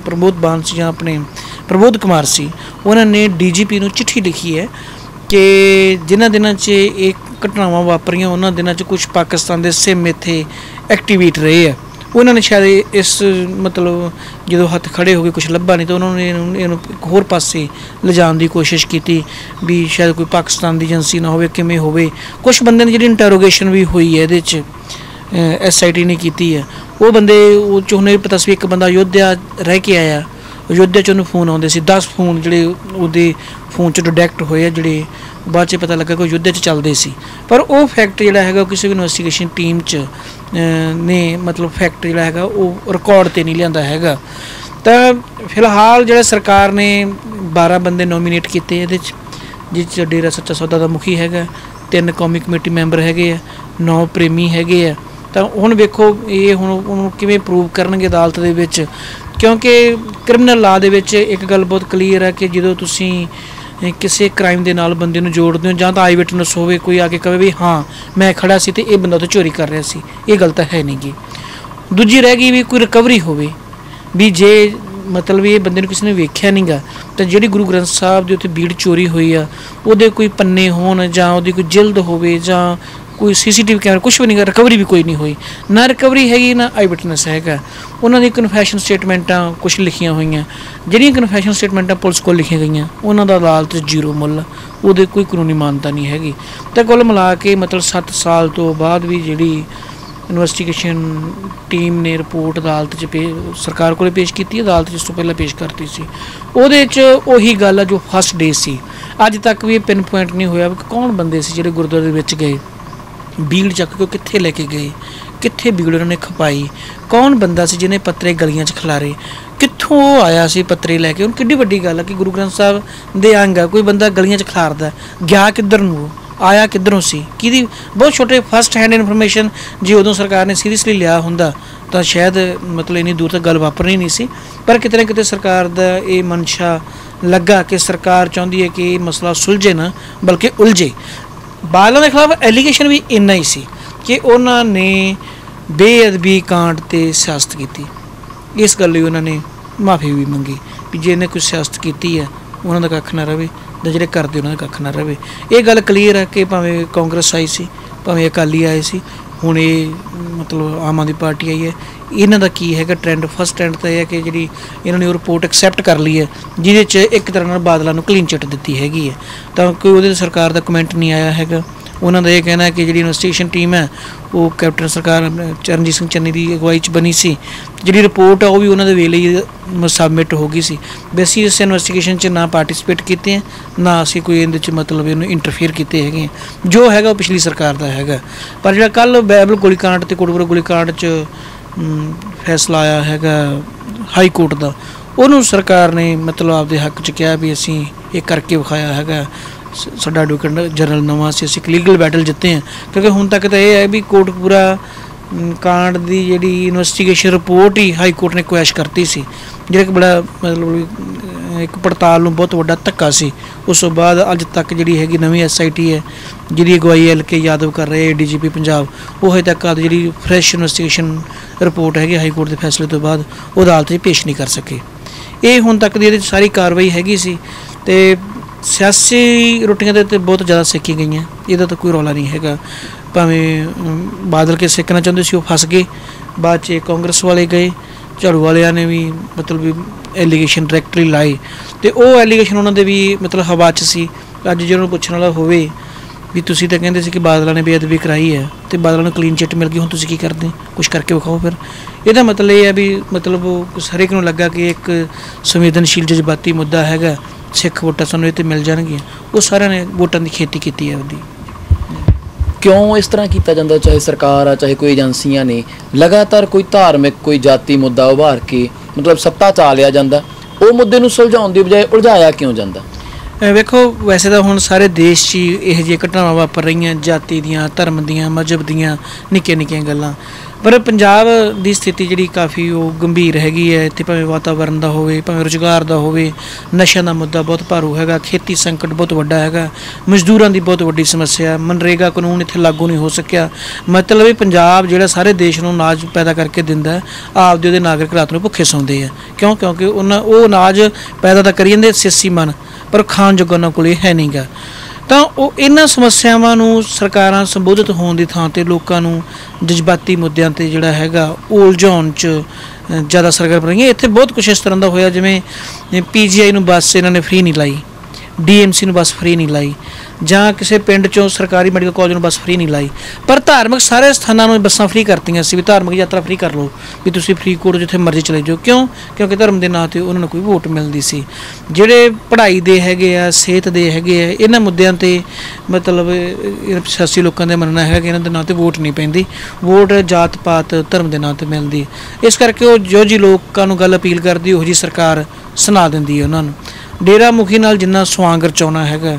ਪ੍ਰਮੋਦ ਬਾਂਸ ਜਾਂ ਆਪਣੇ ਪ੍ਰਮੋਦ ਕੁਮਾਰ ਸੀ, ਉਹਨਾਂ ਨੇ DGP ਨੂੰ ਚਿੱਠੀ ਲਿਖੀ ਹੈ ਕਿ ਜਿਨ੍ਹਾਂ ਦਿਨਾਂ 'ਚ ਇਹ ਘਟਨਾਵਾਂ ਵਾਪਰੀਆਂ ਉਹਨਾਂ ਦਿਨਾਂ 'ਚ ਕੁਝ ਪਾਕਿਸਤਾਨ ਦੇ ਸਿਮ ਇੱਥੇ ਐਕਟੀਵੇਟ ਰਹੇ ਆ। ਉਹਨਾਂ ਨੇ ਸ਼ਾਇਦ ਇਸ ਮਤਲਬ ਜਦੋਂ ਹੱਥ ਖੜੇ ਹੋ ਗਏ ਕੁਝ ਲੱਭਾ ਨਹੀਂ ਤਾਂ ਉਹਨਾਂ ਨੇ ਇਹਨੂੰ ਇੱਕ ਹੋਰ ਪਾਸੇ ਲਿਜਾਣ ਦੀ ਕੋਸ਼ਿਸ਼ ਕੀਤੀ ਵੀ ਸ਼ਾਇਦ ਕੋਈ ਪਾਕਿਸਤਾਨ ਦੀ ਏਜੰਸੀ ਨਾ ਹੋਵੇ, ਕਿਵੇਂ ਹੋਵੇ। ਕੁਛ ਬੰਦਿਆਂ ਦੀ ਜਿਹੜੀ ਇੰਟਰੋਗੇਸ਼ਨ ਵੀ ਹੋਈ ਹੈ ਇਹਦੇ 'ਚ SIT ਨੇ ਕੀਤੀ ਹੈ, ਉਹ ਬੰਦੇ ਉਹ 'ਚ ਹੁਣ ਇਹ ਪਤਾ ਸੀ ਇੱਕ ਬੰਦਾ ਅਯੋਧਿਆ ਰਹਿ ਕੇ ਆਇਆ ਅਯੋਧਿਆ 'ਚ ਉਹਨੂੰ ਫੋਨ ਆਉਂਦੇ ਸੀ 10 ਫੋਨ ਜਿਹੜੇ ਉਹਦੇ ਫੋਨ 'ਚ ਡਿਟੈਕਟ ਹੋਏ ਆ, ਜਿਹੜੇ ਬਾਅਦ 'ਚ ਪਤਾ ਲੱਗਾ ਕਿ ਅਯੋਧਿਆ 'ਚ ਚੱਲਦੇ ਸੀ। ਪਰ ਉਹ ਫੈਕਟ ਜਿਹੜਾ ਹੈਗਾ ਉਹ ਕਿਸੇ ਵੀ ਇਨਵੈਸਟੀਗੇਸ਼ਨ ਟੀਮ 'ਚ ਨੇ ਮਤਲਬ ਫੈਕਟ ਜਿਹੜਾ ਹੈਗਾ ਉਹ ਰਿਕਾਰਡ 'ਤੇ ਨਹੀਂ ਲਿਆਂਦਾ ਹੈਗਾ। ਤਾਂ ਫਿਲਹਾਲ ਜਿਹੜਾ ਸਰਕਾਰ ਨੇ 12 ਬੰਦੇ ਨੋਮੀਨੇਟ ਕੀਤੇ ਇਹਦੇ 'ਚ, ਜਿਸ 'ਚ ਡੇਰਾ ਸੱਚਾ ਸੌਦਾ ਦਾ ਮੁਖੀ ਹੈਗਾ, 3 ਕੌਮੀ ਕਮੇਟੀ ਮੈਂਬਰ ਹੈਗੇ ਆ, 9 ਪ੍ਰੇਮੀ ਹੈਗੇ ਆ। ਤਾਂ ਹੁਣ ਵੇਖੋ ਇਹ ਹੁਣ ਉਹਨੂੰ ਕਿਵੇਂ ਪ੍ਰੂਵ ਕਰਨਗੇ ਅਦਾਲਤ ਦੇ ਵਿੱਚ, ਕਿਉਂਕਿ ਕ੍ਰਿਮੀਨਲ ਲਾ ਦੇ ਵਿੱਚ ਇੱਕ ਗੱਲ ਬਹੁਤ ਕਲੀਅਰ ਹੈ ਕਿ ਜਦੋਂ ਤੁਸੀਂ ਕਿਸੇ ਕ੍ਰਾਈਮ ਦੇ ਨਾਲ ਬੰਦੇ ਨੂੰ ਜੋੜਦੇ ਹੋ, ਜਾਂ ਤਾਂ ਆਈ ਵਿਟਨੈਸ ਹੋਵੇ, ਕੋਈ ਆ ਕੇ ਕਹੇ ਵੀ ਹਾਂ ਮੈਂ ਖੜਾ ਸੀ ਅਤੇ ਇਹ ਬੰਦਾ ਉੱਥੇ ਚੋਰੀ ਕਰ ਰਿਹਾ ਸੀ, ਇਹ ਗੱਲ ਤਾਂ ਹੈ ਨਹੀਂ ਗੀ। ਦੂਜੀ ਰਹਿ ਗਈ ਵੀ ਕੋਈ ਰਿਕਵਰੀ ਹੋਵੇ, ਵੀ ਜੇ ਮਤਲਬ ਇਹ ਬੰਦੇ ਨੂੰ ਕਿਸੇ ਨੇ ਵੇਖਿਆ ਨਹੀਂ ਗਾ ਤਾਂ ਜਿਹੜੀ ਗੁਰੂ ਗ੍ਰੰਥ ਸਾਹਿਬ ਦੀ ਉੱਥੇ ਬੀੜ ਚੋਰੀ ਹੋਈ ਆ ਉਹਦੇ ਕੋਈ ਪੰਨੇ ਹੋਣ ਜਾਂ ਉਹਦੀ ਕੋਈ ਜਿਲਦ ਹੋਵੇ ਜਾਂ ਕੋਈ CCTV ਕੈਮਰਾ, ਕੁਛ ਵੀ ਨਹੀਂ ਗਾ, ਰਿਕਵਰੀ ਵੀ ਕੋਈ ਨਹੀਂ ਹੋਈ, ਨਾ ਰਿਕਵਰੀ ਹੈਗੀ ਨਾ ਆਈ ਵਿਟਨੈਸ ਹੈਗਾ। ਉਹਨਾਂ ਦੀ ਕਨਫੈਸ਼ਨ ਸਟੇਟਮੈਂਟਾਂ ਕੁਛ ਲਿਖੀਆਂ ਹੋਈਆਂ, ਜਿਹੜੀਆਂ ਕਨਫੈਸ਼ਨ ਸਟੇਟਮੈਂਟਾਂ ਪੁਲਿਸ ਕੋਲ ਲਿਖੀਆਂ ਗਈਆਂ ਉਹਨਾਂ ਦਾ ਅਦਾਲਤ 'ਚ 0 ਮੁੱਲ, ਉਹਦੇ ਕੋਈ ਕਾਨੂੰਨੀ ਮਾਨਤਾ ਨਹੀਂ ਹੈਗੀ। ਤਾਂ ਕੁੱਲ ਮਿਲਾ ਕੇ ਮਤਲਬ 7 ਸਾਲ ਤੋਂ ਬਾਅਦ ਵੀ ਜਿਹੜੀ ਇਨਵੈਸਟੀਗੇਸ਼ਨ ਟੀਮ ਨੇ ਰਿਪੋਰਟ ਅਦਾਲਤ 'ਚ ਸਰਕਾਰ ਕੋਲ ਪੇਸ਼ ਕੀਤੀ, ਅਦਾਲਤ 'ਚ ਇਸ ਤੋਂ ਪਹਿਲਾਂ ਪੇਸ਼ ਕਰਤੀ ਸੀ, ਉਹਦੇ 'ਚ ਉਹੀ ਗੱਲ ਆ ਜੋ ਫਸਟ ਡੇ ਸੀ। ਅੱਜ ਤੱਕ ਵੀ ਇਹ ਪਿੰਨ ਪੁਆਇੰਟ ਨਹੀਂ ਹੋਇਆ ਵੀ ਕੌਣ ਬੰਦੇ ਸੀ ਜਿਹੜੇ ਗੁਰਦੁਆਰੇ ਦੇ ਵਿੱਚ ਗਏ, ਬੀੜ ਚੱਕ ਕੇ ਕਿੱਥੇ ਲੈ ਕੇ ਗਏ, ਕਿੱਥੇ ਬੀੜ ਉਹਨਾਂ ਨੇ ਖਪਾਈ, ਕੌਣ ਬੰਦਾ ਸੀ ਜਿਹਨੇ ਪੱਤਰੇ ਗਲੀਆਂ 'ਚ ਖਿਲਾਰੇ, ਕਿੱਥੋਂ ਉਹ ਆਇਆ ਸੀ ਪੱਤਰੇ ਲੈ ਕੇ। ਹੁਣ ਕਿੱਡੀ ਵੱਡੀ ਗੱਲ ਆ ਕਿ ਗੁਰੂ ਗ੍ਰੰਥ ਸਾਹਿਬ ਦੇ ਅੰਗ ਆ, ਕੋਈ ਬੰਦਾ ਗਲੀਆਂ 'ਚ ਖਿਲਾਰਦਾ, ਗਿਆ ਕਿੱਧਰ ਨੂੰ, ਆਇਆ ਕਿੱਧਰੋਂ ਸੀ, ਕਿਹਦੀ ਬਹੁਤ ਛੋਟੇ ਫਸਟ ਹੈਂਡ ਇਨਫੋਰਮੇਸ਼ਨ ਜੇ ਉਦੋਂ ਸਰਕਾਰ ਨੇ ਸੀਰੀਅਸਲੀ ਲਿਆ ਹੁੰਦਾ ਤਾਂ ਸ਼ਾਇਦ ਮਤਲਬ ਇੰਨੀ ਦੂਰ ਤੱਕ ਗੱਲ ਵਾਪਰਨੀ ਨਹੀਂ ਸੀ। ਪਰ ਕਿਤੇ ਨਾ ਕਿਤੇ ਸਰਕਾਰ ਦਾ ਇਹ ਮਨਸ਼ਾ ਲੱਗਾ ਕਿ ਸਰਕਾਰ ਚਾਹੁੰਦੀ ਹੈ ਕਿ ਇਹ ਮਸਲਾ ਸੁਲਝੇ ਨਾ ਬਲਕਿ ਉਲਝੇ। ਬਾਦਲਾਂ ਦੇ ਖਿਲਾਫ ਐਲੀਗੇਸ਼ਨ ਵੀ ਇੰਨਾ ਹੀ ਸੀ ਕਿ ਉਹਨਾਂ ਨੇ ਬੇਅਦਬੀ ਕਾਂਡ 'ਤੇ ਸਿਆਸਤ ਕੀਤੀ, ਇਸ ਗੱਲ ਲਈ ਉਹਨਾਂ ਨੇ ਮਾਫੀ ਵੀ ਮੰਗੀ ਵੀ ਜੇ ਇਹਨੇ ਕੋਈ ਸਿਆਸਤ ਕੀਤੀ ਹੈ ਉਹਨਾਂ ਦਾ ਕੱਖ ਨਾ ਰਵੇ ਜਾਂ ਜਿਹੜੇ ਕਰਦੇ ਉਹਨਾਂ ਦਾ ਕੱਖ ਨਾ ਰਵੇ। ਇਹ ਗੱਲ ਕਲੀਅਰ ਹੈ ਕਿ ਭਾਵੇਂ ਕਾਂਗਰਸ ਆਈ ਸੀ, ਭਾਵੇਂ ਅਕਾਲੀ ਆਏ ਸੀ, ਹੁਣ ਇਹ ਮਤਲਬ ਆਮ ਆਦਮੀ ਪਾਰਟੀ ਆਈ ਹੈ, ਇਹਨਾਂ ਦਾ ਕੀ ਹੈਗਾ ਟ੍ਰੈਂਡ। ਫਸਟ ਟ੍ਰੈਂਡ ਤਾਂ ਇਹ ਹੈ ਕਿ ਜਿਹੜੀ ਇਹਨਾਂ ਨੇ ਉਹ ਰਿਪੋਰਟ ਐਕਸੈਪਟ ਕਰ ਲਈ ਹੈ ਜਿਹਦੇ 'ਚ ਇੱਕ ਤਰ੍ਹਾਂ ਨਾਲ ਬਾਦਲਾਂ ਨੂੰ ਕਲੀਨ ਚਿੱਟ ਦਿੱਤੀ ਹੈਗੀ ਹੈ, ਤਾਂ ਕੋਈ ਉਹਦੇ 'ਤੇ ਸਰਕਾਰ ਦਾ ਕਮੈਂਟ ਨਹੀਂ ਆਇਆ ਹੈਗਾ। ਉਹਨਾਂ ਦਾ ਇਹ ਕਹਿਣਾ ਹੈ ਕਿ ਜਿਹੜੀ ਇਨਵੈਸਟੀਗੇਸ਼ਨ ਟੀਮ ਹੈ ਉਹ ਕੈਪਟਨ ਸਰਕਾਰ ਚਰਨਜੀਤ ਸਿੰਘ ਚੰਨੀ ਦੀ ਅਗਵਾਈ 'ਚ ਬਣੀ ਸੀ, ਜਿਹੜੀ ਰਿਪੋਰਟ ਆ ਉਹ ਵੀ ਉਹਨਾਂ ਦੇ ਵੇਲੇ ਹੀ ਸਬਮਿਟ ਹੋ ਗਈ ਸੀ। ਅਸੀਂ ਇਸ ਇਨਵੈਸਟੀਗੇਸ਼ਨ 'ਚ ਨਾ ਪਾਰਟੀਸਪੇਟ ਕੀਤੇ ਹੈ, ਨਾ ਅਸੀਂ ਕੋਈ ਇਹਦੇ 'ਚ ਮਤਲਬ ਇਹਨੂੰ ਇੰਟਰਫੇਅਰ ਕੀਤੇ ਹੈਗੇ, ਜੋ ਹੈਗਾ ਉਹ ਪਿਛਲੀ ਸਰਕਾਰ ਦਾ ਹੈਗਾ। ਪਰ ਜਿਹੜਾ ਕੱਲ੍ਹ ਬਾਈਬਲ ਗੋਲੀਕਾਂਡ ਅਤੇ ਕੋਟਕਪੂਰਾ ਗੋਲੀਕਾਂਡ 'ਚ ਫੈਸਲਾ ਆਇਆ ਹੈਗਾ ਹਾਈ ਕੋਰਟ ਦਾ, ਉਹਨੂੰ ਸਰਕਾਰ ਨੇ ਮਤਲਬ ਆਪਦੇ ਹੱਕ 'ਚ ਕਿਹਾ ਵੀ ਅਸੀਂ ਇਹ ਕਰਕੇ ਵਿਖਾਇਆ ਹੈਗਾ, ਸਾਡਾ ਐਡਵੋਕੇਟ ਜਨਰਲ ਨਵਾਂ ਸੀ, ਅਸੀਂ ਇੱਕ ਲੀਗਲ ਬੈਟਲ ਜਿੱਤੇ ਹਾਂ। ਕਿਉਂਕਿ ਹੁਣ ਤੱਕ ਤਾਂ ਇਹ ਹੈ ਵੀ ਕੋਟਕਪੂਰਾ ਕਾਂਡ ਦੀ ਜਿਹੜੀ ਇਨਵੈਸਟੀਗੇਸ਼ਨ ਰਿਪੋਰਟ ਹੀ ਹਾਈ ਕੋਰਟ ਨੇ ਕੁਐਸ਼ ਕਰਤੀ ਸੀ, ਜਿਹੜਾ ਕਿ ਬੜਾ ਮਤਲਬ ਇੱਕ ਪੜਤਾਲ ਨੂੰ ਬਹੁਤ ਵੱਡਾ ਧੱਕਾ ਸੀ। ਉਸ ਤੋਂ ਬਾਅਦ ਅੱਜ ਤੱਕ ਜਿਹੜੀ ਹੈਗੀ ਨਵੀਂ SIT ਹੈ ਜਿਹਦੀ ਅਗਵਾਈ LK ਯਾਦਵ ਕਰ ਰਹੇ DGP ਪੰਜਾਬ, ਉਹ ਹਜੇ ਤੱਕ ਜਿਹੜੀ ਫਰੈਸ਼ ਇਨਵੈਸਟੀਗੇਸ਼ਨ ਰਿਪੋਰਟ ਹੈਗੀ ਹਾਈ ਕੋਰਟ ਦੇ ਫੈਸਲੇ ਤੋਂ ਬਾਅਦ ਉਹ ਅਦਾਲਤ 'ਚ ਪੇਸ਼ ਨਹੀਂ ਕਰ ਸਕੇ। ਇਹ ਹੁਣ ਤੱਕ ਦੀ ਇਹਦੇ 'ਚ ਸਾਰੀ ਕਾਰਵਾਈ ਹੈਗੀ ਸੀ ਅਤੇ ਸਿਆਸੀ ਰੋਟੀਆਂ ਦੇ ਉੱਤੇ ਬਹੁਤ ਜ਼ਿਆਦਾ ਸੇਕੀ ਗਈਆਂ, ਇਹਦਾ ਤਾਂ ਕੋਈ ਰੌਲਾ ਨਹੀਂ ਹੈਗਾ। ਭਾਵੇਂ ਬਾਦਲ ਕੇ ਸੇਕਣਾ ਚਾਹੁੰਦੇ ਸੀ ਉਹ ਫਸ ਗਏ, ਬਾਅਦ 'ਚ ਕਾਂਗਰਸ ਵਾਲੇ ਗਏ, ਝਾੜੂ ਵਾਲਿਆਂ ਨੇ ਵੀ ਮਤਲਬ ਵੀ ਐਲੀਗੇਸ਼ਨ ਡਾਇਰੈਕਟਲੀ ਲਾਏ ਅਤੇ ਉਹ ਐਲੀਗੇਸ਼ਨ ਉਹਨਾਂ ਦੇ ਵੀ ਮਤਲਬ ਹਵਾ 'ਚ ਸੀ। ਅੱਜ ਜੇ ਉਹਨੂੰ ਪੁੱਛਣ ਵਾਲਾ ਹੋਵੇ ਵੀ ਤੁਸੀਂ ਤਾਂ ਕਹਿੰਦੇ ਸੀ ਕਿ ਬਾਦਲਾਂ ਨੇ ਬੇਅਦਬੀ ਕਰਾਈ ਹੈ ਅਤੇ ਬਾਦਲਾਂ ਨੂੰ ਕਲੀਨ ਚਿੱਟ ਮਿਲ ਗਈ, ਹੁਣ ਤੁਸੀਂ ਕੀ ਕਰਦੇ, ਕੁਛ ਕਰਕੇ ਵਿਖਾਓ। ਫਿਰ ਇਹਦਾ ਮਤਲਬ ਇਹ ਹੈ ਵੀ ਮਤਲਬ ਉਹ ਹਰੇਕ ਨੂੰ ਲੱਗਾ ਕਿ ਇੱਕ ਸੰਵੇਦਨਸ਼ੀਲ ਜਜ਼ਬਾਤੀ ਮੁੱਦਾ ਹੈਗਾ, ਸਿੱਖ ਵੋਟਾਂ ਸਾਨੂੰ ਇਹ 'ਤੇ ਮਿਲ ਜਾਣਗੀਆਂ, ਉਹ ਸਾਰਿਆਂ ਨੇ ਵੋਟਾਂ ਦੀ ਖੇਤੀ ਕੀਤੀ ਹੈ ਉਹਦੀ। ਕਿਉਂ ਇਸ ਤਰ੍ਹਾਂ ਕੀਤਾ ਜਾਂਦਾ, ਚਾਹੇ ਸਰਕਾਰ ਆ ਚਾਹੇ ਕੋਈ ਏਜੰਸੀਆਂ ਨੇ, ਲਗਾਤਾਰ ਕੋਈ ਧਾਰਮਿਕ ਕੋਈ ਜਾਤੀ ਮੁੱਦਾ ਉਭਾਰ ਕੇ ਮਤਲਬ ਸੱਤਾ 'ਚ ਆ ਲਿਆ ਜਾਂਦਾ, ਉਹ ਮੁੱਦੇ ਨੂੰ ਸੁਲਝਾਉਣ ਦੀ ਬਜਾਏ ਉਲਝਾਇਆ ਕਿਉਂ ਜਾਂਦਾ? ਵੇਖੋ ਵੈਸੇ ਤਾਂ ਹੁਣ ਸਾਰੇ ਦੇਸ਼ 'ਚ ਹੀ ਇਹੋ ਜਿਹੀਆਂ ਘਟਨਾਵਾਂ ਵਾਪਰ ਰਹੀਆਂ, ਜਾਤੀ ਦੀਆਂ, ਧਰਮ ਦੀਆਂ, ਮਜ਼ਹਬ ਦੀਆਂ ਨਿੱਕੀਆਂ ਨਿੱਕੀਆਂ ਗੱਲਾਂ, ਪਰ ਪੰਜਾਬ ਦੀ ਸਥਿਤੀ ਜਿਹੜੀ ਕਾਫੀ ਉਹ ਗੰਭੀਰ ਹੈਗੀ ਹੈ। ਇੱਥੇ ਭਾਵੇਂ ਵਾਤਾਵਰਨ ਦਾ ਹੋਵੇ, ਭਾਵੇਂ ਰੁਜ਼ਗਾਰ ਦਾ ਹੋਵੇ, ਨਸ਼ਿਆਂ ਦਾ ਮੁੱਦਾ ਬਹੁਤ ਭਾਰੂ ਹੈਗਾ, ਖੇਤੀ ਸੰਕਟ ਬਹੁਤ ਵੱਡਾ ਹੈਗਾ, ਮਜ਼ਦੂਰਾਂ ਦੀ ਬਹੁਤ ਵੱਡੀ ਸਮੱਸਿਆ, ਮਨਰੇਗਾ ਕਾਨੂੰਨ ਇੱਥੇ ਲਾਗੂ ਨਹੀਂ ਹੋ ਸਕਿਆ। ਮਤਲਬ ਇਹ ਪੰਜਾਬ ਜਿਹੜਾ ਸਾਰੇ ਦੇਸ਼ ਨੂੰ ਅਨਾਜ ਪੈਦਾ ਕਰਕੇ ਦਿੰਦਾ, ਆਪਦੇ ਉਹਦੇ ਨਾਗਰਿਕ ਰਾਤ ਨੂੰ ਭੁੱਖੇ ਸੌਂਦੇ ਆ। ਕਿਉਂਕਿ ਉਹ ਅਨਾਜ ਪੈਦਾ ਤਾਂ ਕਰੀ ਜਾਂਦੇ 86 ਮਨ, ਪਰ ਖਾਣ ਜੋਗਾ ਉਹਨਾਂ ਕੋਲ ਹੈ ਨਹੀਂ ਗਾ। ਤਾਂ ਉਹ ਇਹਨਾਂ ਸਮੱਸਿਆਵਾਂ ਨੂੰ ਸਰਕਾਰਾਂ ਸੰਬੋਧਿਤ ਹੋਣ ਦੀ ਥਾਂ 'ਤੇ ਲੋਕਾਂ ਨੂੰ ਜਜ਼ਬਾਤੀ ਮੁੱਦਿਆਂ 'ਤੇ ਜਿਹੜਾ ਹੈਗਾ ਉਹ ਉਲਝਾਉਣ 'ਚ ਜ਼ਿਆਦਾ ਸਰਗਰਮ ਰਹੀਆਂ। ਇੱਥੇ ਬਹੁਤ ਕੁਛ ਇਸ ਤਰ੍ਹਾਂ ਦਾ ਹੋਇਆ, ਜਿਵੇਂ PGI ਨੂੰ ਬੱਸ ਇਹਨਾਂ ਨੇ ਫ੍ਰੀ ਨਹੀਂ ਲਾਈ, DMC ਨੂੰ ਬੱਸ ਫਰੀ ਨਹੀਂ ਲਾਈ, ਜਾਂ ਕਿਸੇ ਪਿੰਡ 'ਚੋਂ ਸਰਕਾਰੀ ਮੈਡੀਕਲ ਕਾਲਜ ਨੂੰ ਬੱਸ ਫਰੀ ਨਹੀਂ ਲਾਈ। ਪਰ ਧਾਰਮਿਕ ਸਾਰੇ ਸਥਾਨਾਂ ਨੂੰ ਬੱਸਾਂ ਫਰੀ ਕਰਤੀਆਂ ਸੀ ਵੀ ਧਾਰਮਿਕ ਯਾਤਰਾ ਫਰੀ ਕਰ ਲਓ, ਵੀ ਤੁਸੀਂ ਫਰੀਦਕੋਟ ਜਿੱਥੇ ਮਰਜ਼ੀ ਚਲੇ ਜਾਓ। ਕਿਉਂ? ਕਿਉਂਕਿ ਧਰਮ ਦੇ ਨਾਂ 'ਤੇ ਉਹਨਾਂ ਨੂੰ ਕੋਈ ਵੋਟ ਮਿਲਦੀ ਸੀ। ਜਿਹੜੇ ਪੜ੍ਹਾਈ ਦੇ ਹੈਗੇ ਆ, ਸਿਹਤ ਦੇ ਹੈਗੇ ਆ, ਇਹਨਾਂ ਮੁੱਦਿਆਂ 'ਤੇ ਮਤਲਬ ਸਿਆਸੀ ਲੋਕਾਂ ਦਾ ਮੰਨਣਾ ਹੈਗਾ ਕਿ ਇਹਨਾਂ ਦੇ ਨਾਂ 'ਤੇ ਵੋਟ ਨਹੀਂ ਪੈਂਦੀ, ਵੋਟ ਜਾਤ ਪਾਤ ਧਰਮ ਦੇ ਨਾਂ 'ਤੇ ਮਿਲਦੀ। ਇਸ ਕਰਕੇ ਉਹ ਜੋ ਜੀ ਲੋਕਾਂ ਨੂੰ ਗੱਲ ਅਪੀਲ ਕਰਦੀ ਉਹੋ ਜੀ ਸਰਕਾਰ ਸੁਣਾ ਦਿੰਦੀ ਹੈ ਉਹਨਾਂ ਨੂੰ। ਡੇਰਾ ਮੁਖੀ ਨਾਲ ਜਿੰਨਾ ਸਵਾਂਗ ਰਚਾਉਣਾ ਹੈਗਾ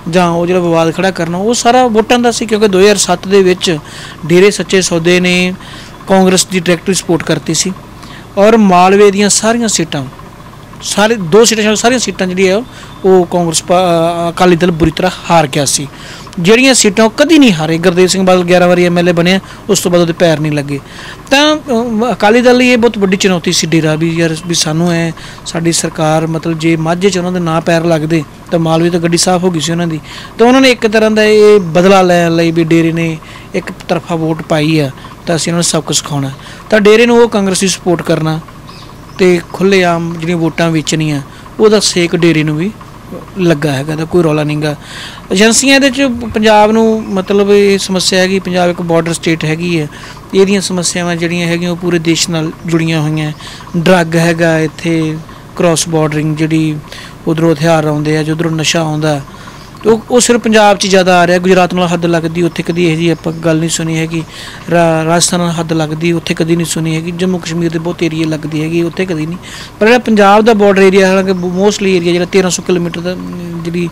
ਜਾਂ ਉਹ ਜਿਹੜਾ ਵਿਵਾਦ ਖੜਾ ਕਰਨਾ, ਉਹ ਸਾਰਾ ਵੋਟਾਂ ਦਾ ਸੀ। ਕਿਉਂਕਿ 2007 ਦੇ ਵਿੱਚ ਡੇਰੇ ਸੱਚੇ ਸੌਦੇ ਨੇ ਕਾਂਗਰਸ ਦੀ ਡਾਇਰੈਕਟਲੀ ਸਪੋਰਟ ਕਰਤੀ ਸੀ, ਔਰ ਮਾਲਵੇ ਦੀਆਂ ਸਾਰੀਆਂ ਸੀਟਾਂ, ਸਾਰੇ 2 ਸੀਟਾਂ ਸਾਰੀਆਂ ਸੀਟਾਂ ਜਿਹੜੀਆਂ ਉਹ ਕਾਂਗਰਸ ਅਕਾਲੀ ਦਲ ਬੁਰੀ ਤਰ੍ਹਾਂ ਹਾਰ ਗਿਆ ਸੀ। ਜਿਹੜੀਆਂ ਸੀਟਾਂ ਉਹ ਕਦੀ ਨਹੀਂ ਹਾਰੇ। ਗੁਰਦੇਵ ਸਿੰਘ ਬਾਦਲ 11 ਵਾਰੀ MLA ਬਣਿਆ, ਉਸ ਤੋਂ ਬਾਅਦ ਉਹਦੇ ਪੈਰ ਨਹੀਂ ਲੱਗੇ। ਤਾਂ ਅਕਾਲੀ ਦਲ ਲਈ ਇਹ ਬਹੁਤ ਵੱਡੀ ਚੁਣੌਤੀ ਸੀ ਡੇਰਾ ਵੀ ਯਾਰ ਵੀ ਸਾਨੂੰ ਸਾਡੀ ਸਰਕਾਰ ਮਤਲਬ ਜੇ ਮਾਝੇ 'ਚ ਉਹਨਾਂ ਦੇ ਨਾਂ ਪੈਰ ਲੱਗਦੇ ਤਾਂ ਮਾਲਵੇ ਤੋਂ ਗੱਡੀ ਸਾਫ਼ ਹੋ ਗਈ ਸੀ ਉਹਨਾਂ ਦੀ। ਤਾਂ ਉਹਨਾਂ ਨੇ ਇੱਕ ਤਰ੍ਹਾਂ ਦਾ ਇਹ ਬਦਲਾ ਲੈਣ ਲਈ ਵੀ ਡੇਰੇ ਨੇ ਇੱਕ ਤਰਫਾ ਵੋਟ ਪਾਈ ਆ ਤਾਂ ਅਸੀਂ ਉਹਨਾਂ ਨੂੰ ਸਭ ਕੁਝ ਸਿਖਾਉਣਾ। ਤਾਂ ਡੇਰੇ ਨੂੰ ਉਹ ਕਾਂਗਰਸ ਦੀ ਸਪੋਰਟ ਕਰਨਾ ਅਤੇ ਖੁੱਲ੍ਹੇਆਮ ਜਿਹੜੀਆਂ ਵੋਟਾਂ ਵੇਚਣੀਆਂ ਉਹਦਾ ਸੇਕ ਡੇਰੇ ਨੂੰ ਵੀ ਲੱਗਾ ਹੈਗਾ, ਤਾਂ ਕੋਈ ਰੌਲਾ ਨਹੀਂ ਗਾ। ਏਜੰਸੀਆਂ ਇਹਦੇ 'ਚ ਪੰਜਾਬ ਨੂੰ ਮਤਲਬ ਇਹ ਸਮੱਸਿਆ ਹੈਗੀ, ਪੰਜਾਬ ਇੱਕ ਬਾਰਡਰ ਸਟੇਟ ਹੈਗੀ ਹੈ, ਇਹਦੀਆਂ ਸਮੱਸਿਆਵਾਂ ਜਿਹੜੀਆਂ ਹੈਗੀਆਂ ਉਹ ਪੂਰੇ ਦੇਸ਼ ਨਾਲ ਜੁੜੀਆਂ ਹੋਈਆਂ। ਡਰੱਗ ਹੈਗਾ ਇੱਥੇ, ਕ੍ਰੋਸ ਬਾਰਡਰਿੰਗ ਜਿਹੜੀ ਉੱਧਰੋਂ ਹਥਿਆਰ ਆਉਂਦੇ ਆ, ਜਦੋਂ ਨਸ਼ਾ ਆਉਂਦਾ ਉਹ ਸਿਰਫ ਪੰਜਾਬ 'ਚ ਜ਼ਿਆਦਾ ਆ ਰਿਹਾ। ਗੁਜਰਾਤ ਨਾਲ ਹੱਦ ਲੱਗਦੀ, ਉੱਥੇ ਕਦੀ ਇਹੋ ਜਿਹੀ ਆਪਾਂ ਗੱਲ ਨਹੀਂ ਸੁਣੀ ਹੈਗੀ। ਰਾਜਸਥਾਨ ਨਾਲ ਹੱਦ ਲੱਗਦੀ, ਉੱਥੇ ਕਦੀ ਨਹੀਂ ਸੁਣੀ ਹੈਗੀ। ਜੰਮੂ ਕਸ਼ਮੀਰ ਦੇ ਬਹੁਤ ਏਰੀਏ ਲੱਗਦੀ ਹੈਗੀ, ਉੱਥੇ ਕਦੀ ਨਹੀਂ। ਪਰ ਜਿਹੜਾ ਪੰਜਾਬ ਦਾ ਬਾਰਡਰ ਏਰੀਆ, ਹਾਲਾਂਕਿ ਮੋਸਟਲੀ ਏਰੀਆ ਜਿਹੜਾ 1300 ਕਿਲੋਮੀਟਰ ਦਾ ਜਿਹੜੀ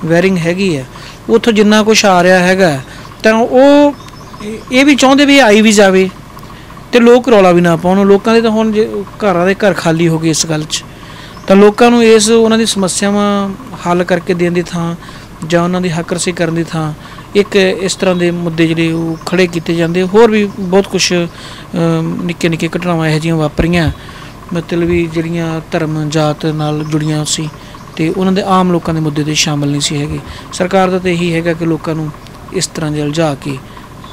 ਵੈਰਿੰਗ ਹੈਗੀ ਹੈ, ਉੱਥੋਂ ਜਿੰਨਾ ਕੁਛ ਆ ਰਿਹਾ ਹੈਗਾ ਤਾਂ ਉਹ ਇਹ ਵੀ ਚਾਹੁੰਦੇ ਵੀ ਆਈ ਵੀ ਜਾਵੇ ਅਤੇ ਲੋਕ ਰੌਲਾ ਵੀ ਨਾ ਪਾਉਣ। ਲੋਕਾਂ ਦੇ ਤਾਂ ਹੁਣ ਜੇ ਘਰਾਂ ਦੇ ਘਰ ਖਾਲੀ ਹੋ ਗਏ ਇਸ ਗੱਲ 'ਚ, ਤਾਂ ਲੋਕਾਂ ਨੂੰ ਉਹਨਾਂ ਦੀ ਸਮੱਸਿਆਵਾਂ ਹੱਲ ਕਰਕੇ ਦੇਣ ਦੀ ਥਾਂ ਜਾਂ ਉਹਨਾਂ ਦੀ ਹੱਕਰਸੀ ਕਰਨ ਦੀ ਥਾਂ ਇੱਕ ਇਸ ਤਰ੍ਹਾਂ ਦੇ ਮੁੱਦੇ ਜਿਹੜੇ ਉਹ ਖੜ੍ਹੇ ਕੀਤੇ ਜਾਂਦੇ। ਹੋਰ ਵੀ ਬਹੁਤ ਕੁਛ ਨਿੱਕੇ ਨਿੱਕੇ ਘਟਨਾਵਾਂ ਇਹੋ ਜਿਹੀਆਂ ਵਾਪਰੀਆਂ ਮਤਲਬ ਵੀ ਜਿਹੜੀਆਂ ਧਰਮ ਜਾਤ ਨਾਲ ਜੁੜੀਆਂ ਸੀ ਅਤੇ ਉਹਨਾਂ ਦੇ ਆਮ ਲੋਕਾਂ ਦੇ ਮੁੱਦੇ 'ਤੇ ਸ਼ਾਮਲ ਨਹੀਂ ਸੀ ਹੈਗੇ। ਸਰਕਾਰ ਦਾ ਤਾਂ ਇਹੀ ਹੈਗਾ ਕਿ ਲੋਕਾਂ ਨੂੰ ਇਸ ਤਰ੍ਹਾਂ ਦੇ ਉਲਝਾ ਕੇ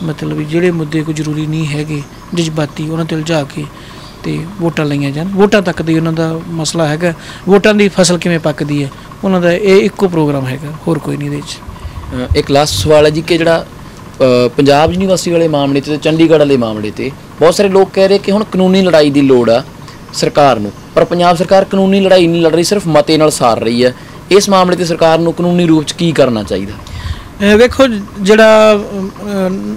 ਮਤਲਬ ਵੀ ਜਿਹੜੇ ਮੁੱਦੇ ਕੋਈ ਜ਼ਰੂਰੀ ਨਹੀਂ ਹੈਗੇ ਜਜ਼ਬਾਤੀ ਉਹਨਾਂ 'ਤੇ ਉਲਝਾ ਕੇ ਅਤੇ ਵੋਟਾਂ ਲਈਆਂ ਜਾਣ। ਵੋਟਾਂ ਤੱਕ ਦੀ ਉਹਨਾਂ ਦਾ ਮਸਲਾ ਹੈਗਾ, ਵੋਟਾਂ ਦੀ ਫਸਲ ਕਿਵੇਂ ਪੱਕਦੀ ਹੈ ਉਹਨਾਂ ਦਾ ਇਹ ਇੱਕੋ ਪ੍ਰੋਗਰਾਮ ਹੈਗਾ, ਹੋਰ ਕੋਈ ਨਹੀਂ ਇਹਦੇ 'ਚ। ਇੱਕ ਲਾਸਟ ਸਵਾਲ ਹੈ ਜੀ ਕਿ ਜਿਹੜਾ ਪੰਜਾਬ ਯੂਨੀਵਰਸਿਟੀ ਵਾਲੇ ਮਾਮਲੇ 'ਤੇ ਚੰਡੀਗੜ੍ਹ ਵਾਲੇ ਮਾਮਲੇ 'ਤੇ ਬਹੁਤ ਸਾਰੇ ਲੋਕ ਕਹਿ ਰਹੇ ਕਿ ਹੁਣ ਕਾਨੂੰਨੀ ਲੜਾਈ ਦੀ ਲੋੜ ਆ ਸਰਕਾਰ ਨੂੰ, ਪਰ ਪੰਜਾਬ ਸਰਕਾਰ ਕਾਨੂੰਨੀ ਲੜਾਈ ਨਹੀਂ ਲੜ ਰਹੀ, ਸਿਰਫ ਮਤੇ ਨਾਲ ਸਾਰ ਰਹੀ ਹੈ। ਇਸ ਮਾਮਲੇ 'ਤੇ ਸਰਕਾਰ ਨੂੰ ਕਾਨੂੰਨੀ ਰੂਪ 'ਚ ਕੀ ਕਰਨਾ ਚਾਹੀਦਾ? ਵੇਖੋ, ਜਿਹੜਾ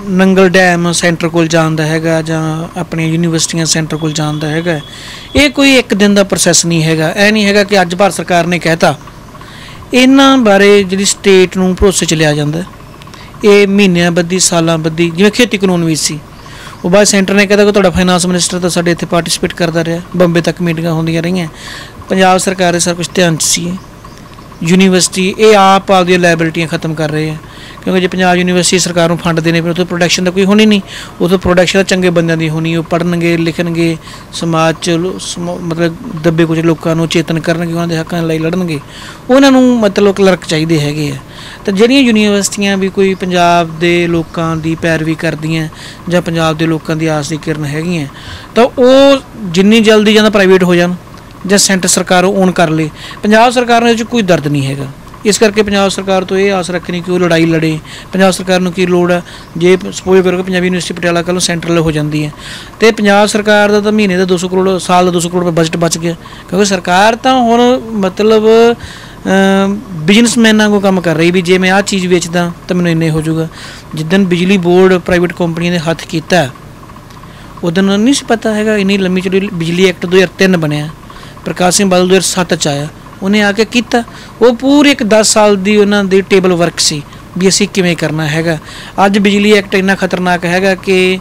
ਨੰਗਲ ਡੈਮ ਸੈਂਟਰ ਕੋਲ ਜਾਣ ਦਾ ਹੈਗਾ ਜਾਂ ਆਪਣੀਆਂ ਯੂਨੀਵਰਸਿਟੀਆਂ ਸੈਂਟਰ ਕੋਲ ਜਾਣ ਦਾ ਹੈਗਾ, ਇਹ ਕੋਈ ਇੱਕ ਦਿਨ ਦਾ ਪ੍ਰੋਸੈਸ ਨਹੀਂ ਹੈਗਾ। ਇਹ ਨਹੀਂ ਹੈਗਾ ਕਿ ਅੱਜ ਭਾਰਤ ਸਰਕਾਰ ਨੇ ਕਹਿਤਾ। ਇਹਨਾਂ ਬਾਰੇ ਜਿਹੜੀ ਸਟੇਟ ਨੂੰ ਭਰੋਸੇ 'ਚ ਲਿਆ ਜਾਂਦਾ, ਇਹ ਮਹੀਨਿਆਂ ਬੱਧੀ ਸਾਲਾਂ ਬੱਧੀ, ਜਿਵੇਂ ਖੇਤੀ ਕਾਨੂੰਨ ਵੀ ਸੀ, ਉਹ ਬਾਅਦ ਸੈਂਟਰ ਨੇ ਕਹਿਤਾ ਕਿ ਤੁਹਾਡਾ ਫਾਈਨਾਂਸ ਮਿਨਿਸਟਰ ਤਾਂ ਸਾਡੇ ਇੱਥੇ ਪਾਰਟੀਸਪੇਟ ਕਰਦਾ ਰਿਹਾ, ਬੰਬੇ ਤੱਕ ਮੀਟਿੰਗਾਂ ਹੁੰਦੀਆਂ ਰਹੀਆਂ। ਪੰਜਾਬ ਸਰਕਾਰ ਦੇ ਸਾਰਾ ਕੁਛ ਧਿਆਨ 'ਚ ਸੀ। ਯੂਨੀਵਰਸਿਟੀ ਇਹ ਆਪ ਆਪਦੀਆਂ ਲਾਇਬਿਲਿਟੀਆਂ ਖਤਮ ਕਰ ਰਹੇ ਆ, ਕਿਉਂਕਿ ਜੇ ਪੰਜਾਬ ਯੂਨੀਵਰਸਿਟੀ ਸਰਕਾਰ ਨੂੰ ਫੰਡ ਦੇਣੇ ਫਿਰ ਉੱਥੇ ਪ੍ਰੋਡਕਸ਼ਨ ਤਾਂ ਕੋਈ ਹੋਣੀ ਨਹੀਂ। ਉੱਥੇ ਪ੍ਰੋਡਕਸ਼ਨ ਤਾਂ ਚੰਗੇ ਬੰਦਿਆਂ ਦੀ ਹੋਣੀ, ਉਹ ਪੜ੍ਹਨਗੇ ਲਿਖਣਗੇ, ਸਮਾਜ 'ਚ ਮਤਲਬ ਦੱਬੇ ਕੁਝ ਲੋਕਾਂ ਨੂੰ ਚੇਤਨ ਕਰਨਗੇ, ਉਹਨਾਂ ਦੇ ਹੱਕਾਂ ਲਈ ਲੜਨਗੇ। ਉਹਨਾਂ ਨੂੰ ਮਤਲਬ ਕਲਰਕ ਚਾਹੀਦੇ ਹੈਗੇ ਆ। ਤਾਂ ਜਿਹੜੀਆਂ ਯੂਨੀਵਰਸਿਟੀਆਂ ਵੀ ਕੋਈ ਪੰਜਾਬ ਦੇ ਲੋਕਾਂ ਦੀ ਪੈਰਵੀ ਕਰਦੀਆਂ ਜਾਂ ਪੰਜਾਬ ਦੇ ਲੋਕਾਂ ਦੀ ਆਸ ਦੀ ਕਿਰਨ ਹੈਗੀਆਂ, ਤਾਂ ਉਹ ਜਿੰਨੀ ਜਲਦੀ ਜਾਂ ਤਾਂ ਪ੍ਰਾਈਵੇਟ ਹੋ ਜਾਣ ਜਾਂ ਸੈਂਟਰ ਸਰਕਾਰ ਓਨ ਕਰ ਲੇ। ਪੰਜਾਬ ਸਰਕਾਰ ਨੂੰ ਇਹ 'ਚ ਕੋਈ ਦਰਦ ਨਹੀਂ ਹੈਗਾ। ਇਸ ਕਰਕੇ ਪੰਜਾਬ ਸਰਕਾਰ ਤੋਂ ਇਹ ਆਸ ਰੱਖਣੀ ਕਿ ਉਹ ਲੜਾਈ ਲੜੇ। ਪੰਜਾਬ ਸਰਕਾਰ ਨੂੰ ਕੀ ਲੋੜ ਹੈ, ਜੇ ਸਪੋਜ਼ ਕਰੋ ਕਿ ਪੰਜਾਬੀ ਯੂਨੀਵਰਸਿਟੀ ਪਟਿਆਲਾ ਕੱਲ੍ਹ ਨੂੰ ਸੈਂਟਰਲ ਹੋ ਜਾਂਦੀ ਹੈ ਅਤੇ ਪੰਜਾਬ ਸਰਕਾਰ ਦਾ ਤਾਂ ਮਹੀਨੇ ਦਾ 200 ਕਰੋੜ, ਸਾਲ ਦਾ 200 ਕਰੋੜ ਬਜਟ ਬਚ ਗਿਆ। ਕਿਉਂਕਿ ਸਰਕਾਰ ਤਾਂ ਹੁਣ ਮਤਲਬ ਬਿਜ਼ਨਸਮੈਨਾਂ ਵਾਂਗੂ ਕੰਮ ਕਰ ਰਹੀ ਵੀ ਜੇ ਮੈਂ ਆਹ ਚੀਜ਼ ਵੇਚਦਾ ਤਾਂ ਮੈਨੂੰ ਇੰਨੇ ਹੋ ਜਾਊਗਾ। ਜਿੱਦਣ ਬਿਜਲੀ ਬੋਰਡ ਪ੍ਰਾਈਵੇਟ ਕੰਪਨੀਆਂ ਦੇ ਹੱਥ ਕੀਤਾ ਉਦੋਂ ਨਹੀਂ ਸੀ ਪਤਾ ਹੈਗਾ ਇੰਨੀ ਲੰਮੀ ਚੌੜੀ। ਬਿਜਲੀ ਐਕਟ 2003 ਬਣਿਆ, ਪ੍ਰਕਾਸ਼ ਸਿੰਘ ਬਾਦਲ 2007 'ਚ ਆਇਆ, ਉਹਨੇ ਆ ਕੇ ਕੀਤਾ। ਉਹ ਪੂਰੇ ਇੱਕ 10 ਸਾਲ ਦੀ ਉਹਨਾਂ ਦੀ ਟੇਬਲ ਵਰਕ ਸੀ ਵੀ ਅਸੀਂ ਕਿਵੇਂ ਕਰਨਾ ਹੈਗਾ। ਅੱਜ ਬਿਜਲੀ ਐਕਟ ਇੰਨਾ ਖਤਰਨਾਕ ਹੈਗਾ ਕਿ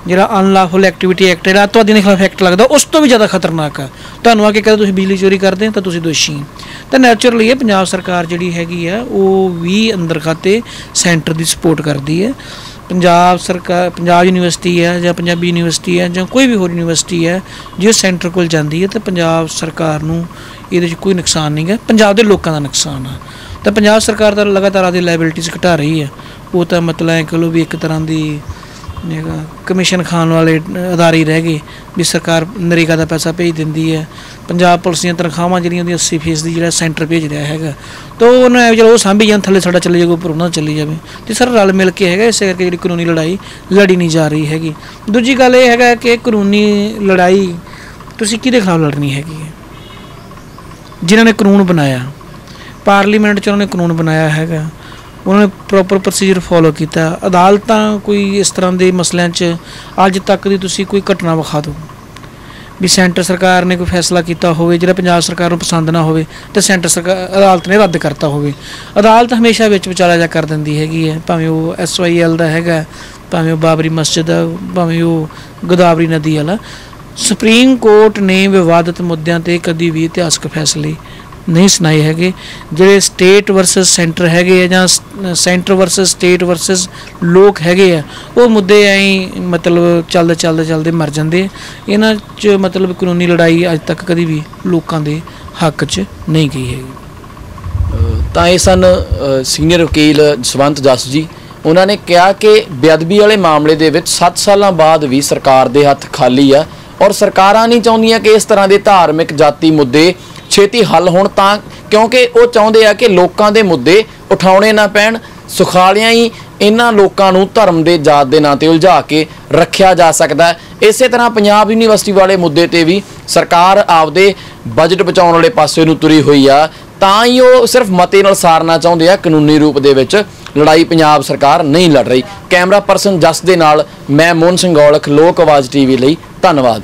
ਜਿਹੜਾ ਅਨਲਾਫੁਲ ਐਕਟੀਵਿਟੀ ਐਕਟ, ਜਿਹੜਾ ਅੱਤਵਾਦੀ ਦੇ ਖਿਲਾਫ ਐਕਟ ਲੱਗਦਾ, ਉਸ ਤੋਂ ਵੀ ਜ਼ਿਆਦਾ ਖਤਰਨਾਕ ਆ। ਤੁਹਾਨੂੰ ਆ ਕੇ ਕਹਿੰਦਾ ਤੁਸੀਂ ਬਿਜਲੀ ਚੋਰੀ ਕਰਦੇ ਤਾਂ ਤੁਸੀਂ ਦੋਸ਼ੀ। ਤਾਂ ਨੈਚੁਰਲੀ ਇਹ ਪੰਜਾਬ ਸਰਕਾਰ ਜਿਹੜੀ ਹੈਗੀ ਆ ਉਹ ਵੀ ਅੰਦਰ ਖਾਤੇ ਸੈਂਟਰ ਦੀ ਸਪੋਰਟ ਕਰਦੀ ਹੈ। ਪੰਜਾਬ ਸਰਕਾਰ, ਪੰਜਾਬ ਯੂਨੀਵਰਸਿਟੀ ਹੈ ਜਾਂ ਪੰਜਾਬੀ ਯੂਨੀਵਰਸਿਟੀ ਹੈ ਜਾਂ ਕੋਈ ਵੀ ਹੋਰ ਯੂਨੀਵਰਸਿਟੀ ਹੈ, ਜੇ ਸੈਂਟਰ ਕੋਲ ਜਾਂਦੀ ਹੈ ਤਾਂ ਪੰਜਾਬ ਸਰਕਾਰ ਨੂੰ ਇਹਦੇ 'ਚ ਕੋਈ ਨੁਕਸਾਨ ਨਹੀਂ ਗਾ, ਪੰਜਾਬ ਦੇ ਲੋਕਾਂ ਦਾ ਨੁਕਸਾਨ ਆ। ਤਾਂ ਪੰਜਾਬ ਸਰਕਾਰ ਤਾਂ ਲਗਾਤਾਰ ਆਪਦੀ ਲਾਇਬਿਲਿਟੀਜ਼ ਘਟਾ ਰਹੀ ਹੈ। ਉਹ ਤਾਂ ਮਤਲਬ ਐਂ ਕਹਿ ਲਓ ਵੀ ਇੱਕ ਤਰ੍ਹਾਂ ਦੀ ਕਮਿਸ਼ਨ ਖਾਣ ਵਾਲੇ ਅਦਾਰੇ ਰਹਿ ਗਏ ਵੀ ਸਰਕਾਰ ਨਰੇਗਾ ਦਾ ਪੈਸਾ ਭੇਜ ਦਿੰਦੀ ਹੈ। ਪੰਜਾਬ ਪੁਲਿਸ ਦੀਆਂ ਤਨਖਾਹਾਂ ਜਿਹੜੀਆਂ ਉਹਦੀਆਂ 80% ਜਿਹੜਾ ਸੈਂਟਰ ਭੇਜ ਰਿਹਾ ਹੈਗਾ, ਤਾਂ ਉਹਨੂੰ ਚਲੋ ਉਹ ਸਾਂਭੀ ਜਾਣ, ਥੱਲੇ ਸਾਡਾ ਚੱਲੇ ਜਾਵੇ, ਉੱਪਰ ਉਹਨਾਂ ਦਾ ਚੱਲੀ ਜਾਵੇ। ਅਤੇ ਸਰ ਰਲ ਮਿਲ ਕੇ ਹੈਗਾ, ਇਸੇ ਕਰਕੇ ਜਿਹੜੀ ਕਾਨੂੰਨੀ ਲੜਾਈ ਲੜੀ ਨਹੀਂ ਜਾ ਰਹੀ ਹੈਗੀ। ਦੂਜੀ ਗੱਲ ਇਹ ਹੈਗਾ ਕਿ ਕਾਨੂੰਨੀ ਲੜਾਈ ਤੁਸੀਂ ਕਿਹਦੇ ਖਿਲਾਫ ਲੜਨੀ ਹੈਗੀ ਹੈ? ਜਿਨ੍ਹਾਂ ਨੇ ਕਾਨੂੰਨ ਬਣਾਇਆ, ਪਾਰਲੀਮੈਂਟ 'ਚ ਉਹਨਾਂ ਨੇ ਕਾਨੂੰਨ ਬਣਾਇਆ ਹੈਗਾ, ਉਹਨਾਂ ਨੇ ਪ੍ਰੋਪਰ ਪ੍ਰੋਸੀਜਰ ਫੋਲੋ ਕੀਤਾ। ਅਦਾਲਤਾਂ ਕੋਈ ਇਸ ਤਰ੍ਹਾਂ ਦੇ ਮਸਲਿਆਂ 'ਚ ਅੱਜ ਤੱਕ ਦੀ ਤੁਸੀਂ ਕੋਈ ਘਟਨਾ ਵਿਖਾ ਦਿਓ ਵੀ ਸੈਂਟਰ ਸਰਕਾਰ ਨੇ ਕੋਈ ਫੈਸਲਾ ਕੀਤਾ ਹੋਵੇ ਜਿਹੜਾ ਪੰਜਾਬ ਸਰਕਾਰ ਨੂੰ ਪਸੰਦ ਨਾ ਹੋਵੇ ਅਤੇ ਸੈਂਟਰ ਸਰਕਾਰ ਅਦਾਲਤ ਨੇ ਰੱਦ ਕਰਤਾ ਹੋਵੇ। ਅਦਾਲਤ ਹਮੇਸ਼ਾ ਵਿੱਚ ਵਿਚਾਲਾ ਜਾ ਕਰ ਦਿੰਦੀ ਹੈਗੀ ਹੈ, ਭਾਵੇਂ ਉਹ SYL ਦਾ ਹੈਗਾ, ਭਾਵੇਂ ਉਹ ਬਾਬਰੀ ਮਸਜਿਦ ਦਾ, ਭਾਵੇਂ ਉਹ ਗੋਦਾਵਰੀ ਨਦੀ ਵਾਲਾ। ਸੁਪਰੀਮ ਕੋਰਟ ਨੇ ਵਿਵਾਦਤ ਮੁੱਦਿਆਂ 'ਤੇ ਕਦੀ ਵੀ ਇਤਿਹਾਸਕ ਫੈਸਲੇ ਨਹੀਂ ਸੁਣਾਏ ਹੈਗੇ। ਜਿਹੜੇ ਸਟੇਟ ਵਰਸਸ ਸੈਂਟਰ ਹੈਗੇ ਆ ਜਾਂ ਸੈਂਟਰ ਵਰਸਸ ਸਟੇਟ ਵਰਸਸ ਲੋਕ ਹੈਗੇ ਆ, ਉਹ ਮੁੱਦੇ ਐਂ ਮਤਲਬ ਚੱਲਦੇ ਮਰ ਜਾਂਦੇ ਆ। ਇਹਨਾਂ 'ਚ ਮਤਲਬ ਕਾਨੂੰਨੀ ਲੜਾਈ ਅੱਜ ਤੱਕ ਕਦੀ ਵੀ ਲੋਕਾਂ ਦੇ ਹੱਕ 'ਚ ਨਹੀਂ ਗਈ ਹੈਗੀ। ਤਾਂ ਇਹ ਸਨ ਸੀਨੀਅਰ ਵਕੀਲ ਜਸਵੰਤ ਜੱਸ ਜੀ। ਉਹਨਾਂ ਨੇ ਕਿਹਾ ਕਿ ਬੇਅਦਬੀ ਵਾਲੇ ਮਾਮਲੇ ਦੇ ਵਿੱਚ 7 ਸਾਲਾਂ ਬਾਅਦ ਵੀ ਸਰਕਾਰ ਦੇ ਹੱਥ ਖਾਲੀ ਆ ਔਰ ਸਰਕਾਰਾਂ ਨਹੀਂ ਚਾਹੁੰਦੀਆਂ ਕਿ ਇਸ ਤਰ੍ਹਾਂ ਦੇ ਧਾਰਮਿਕ ਜਾਤੀ ਮੁੱਦੇ ਛੇਤੀ ਹੱਲ ਹੋਣ, ਤਾਂ ਕਿਉਂਕਿ ਉਹ ਚਾਹੁੰਦੇ ਆ ਕਿ ਲੋਕਾਂ ਦੇ ਮੁੱਦੇ ਉਠਾਉਣੇ ਨਾ ਪੈਣ। ਸੁਖਾਲਿਆਂ ਹੀ ਇਹਨਾਂ ਲੋਕਾਂ ਨੂੰ ਧਰਮ ਦੇ ਜਾਤ ਦੇ ਨਾਂ 'ਤੇ ਉਲਝਾ ਕੇ ਰੱਖਿਆ ਜਾ ਸਕਦਾ ਹੈ। ਇਸੇ ਤਰ੍ਹਾਂ ਪੰਜਾਬ ਯੂਨੀਵਰਸਿਟੀ ਵਾਲੇ ਮੁੱਦੇ 'ਤੇ ਵੀ ਸਰਕਾਰ ਆਪਦੇ ਬਜਟ ਬਚਾਉਣ ਵਾਲੇ ਪਾਸੇ ਨੂੰ ਤੁਰੀ ਹੋਈ ਆ, ਤਾਂ ਹੀ ਉਹ ਸਿਰਫ ਮਤੇ ਨਾਲ ਸਾਰਨਾ ਚਾਹੁੰਦੇ ਆ, ਕਾਨੂੰਨੀ ਰੂਪ ਦੇ ਵਿੱਚ ਲੜਾਈ ਪੰਜਾਬ ਸਰਕਾਰ ਨਹੀਂ ਲੜ ਰਹੀ। ਕੈਮਰਾ ਪਰਸਨ ਜਸ ਦੇ ਨਾਲ ਮੈਂ ਮੋਹਨ ਸਿੰਘ ਔਲਖ, ਲੋਕ ਆਵਾਜ਼ TV ਲਈ ਧੰਨਵਾਦ।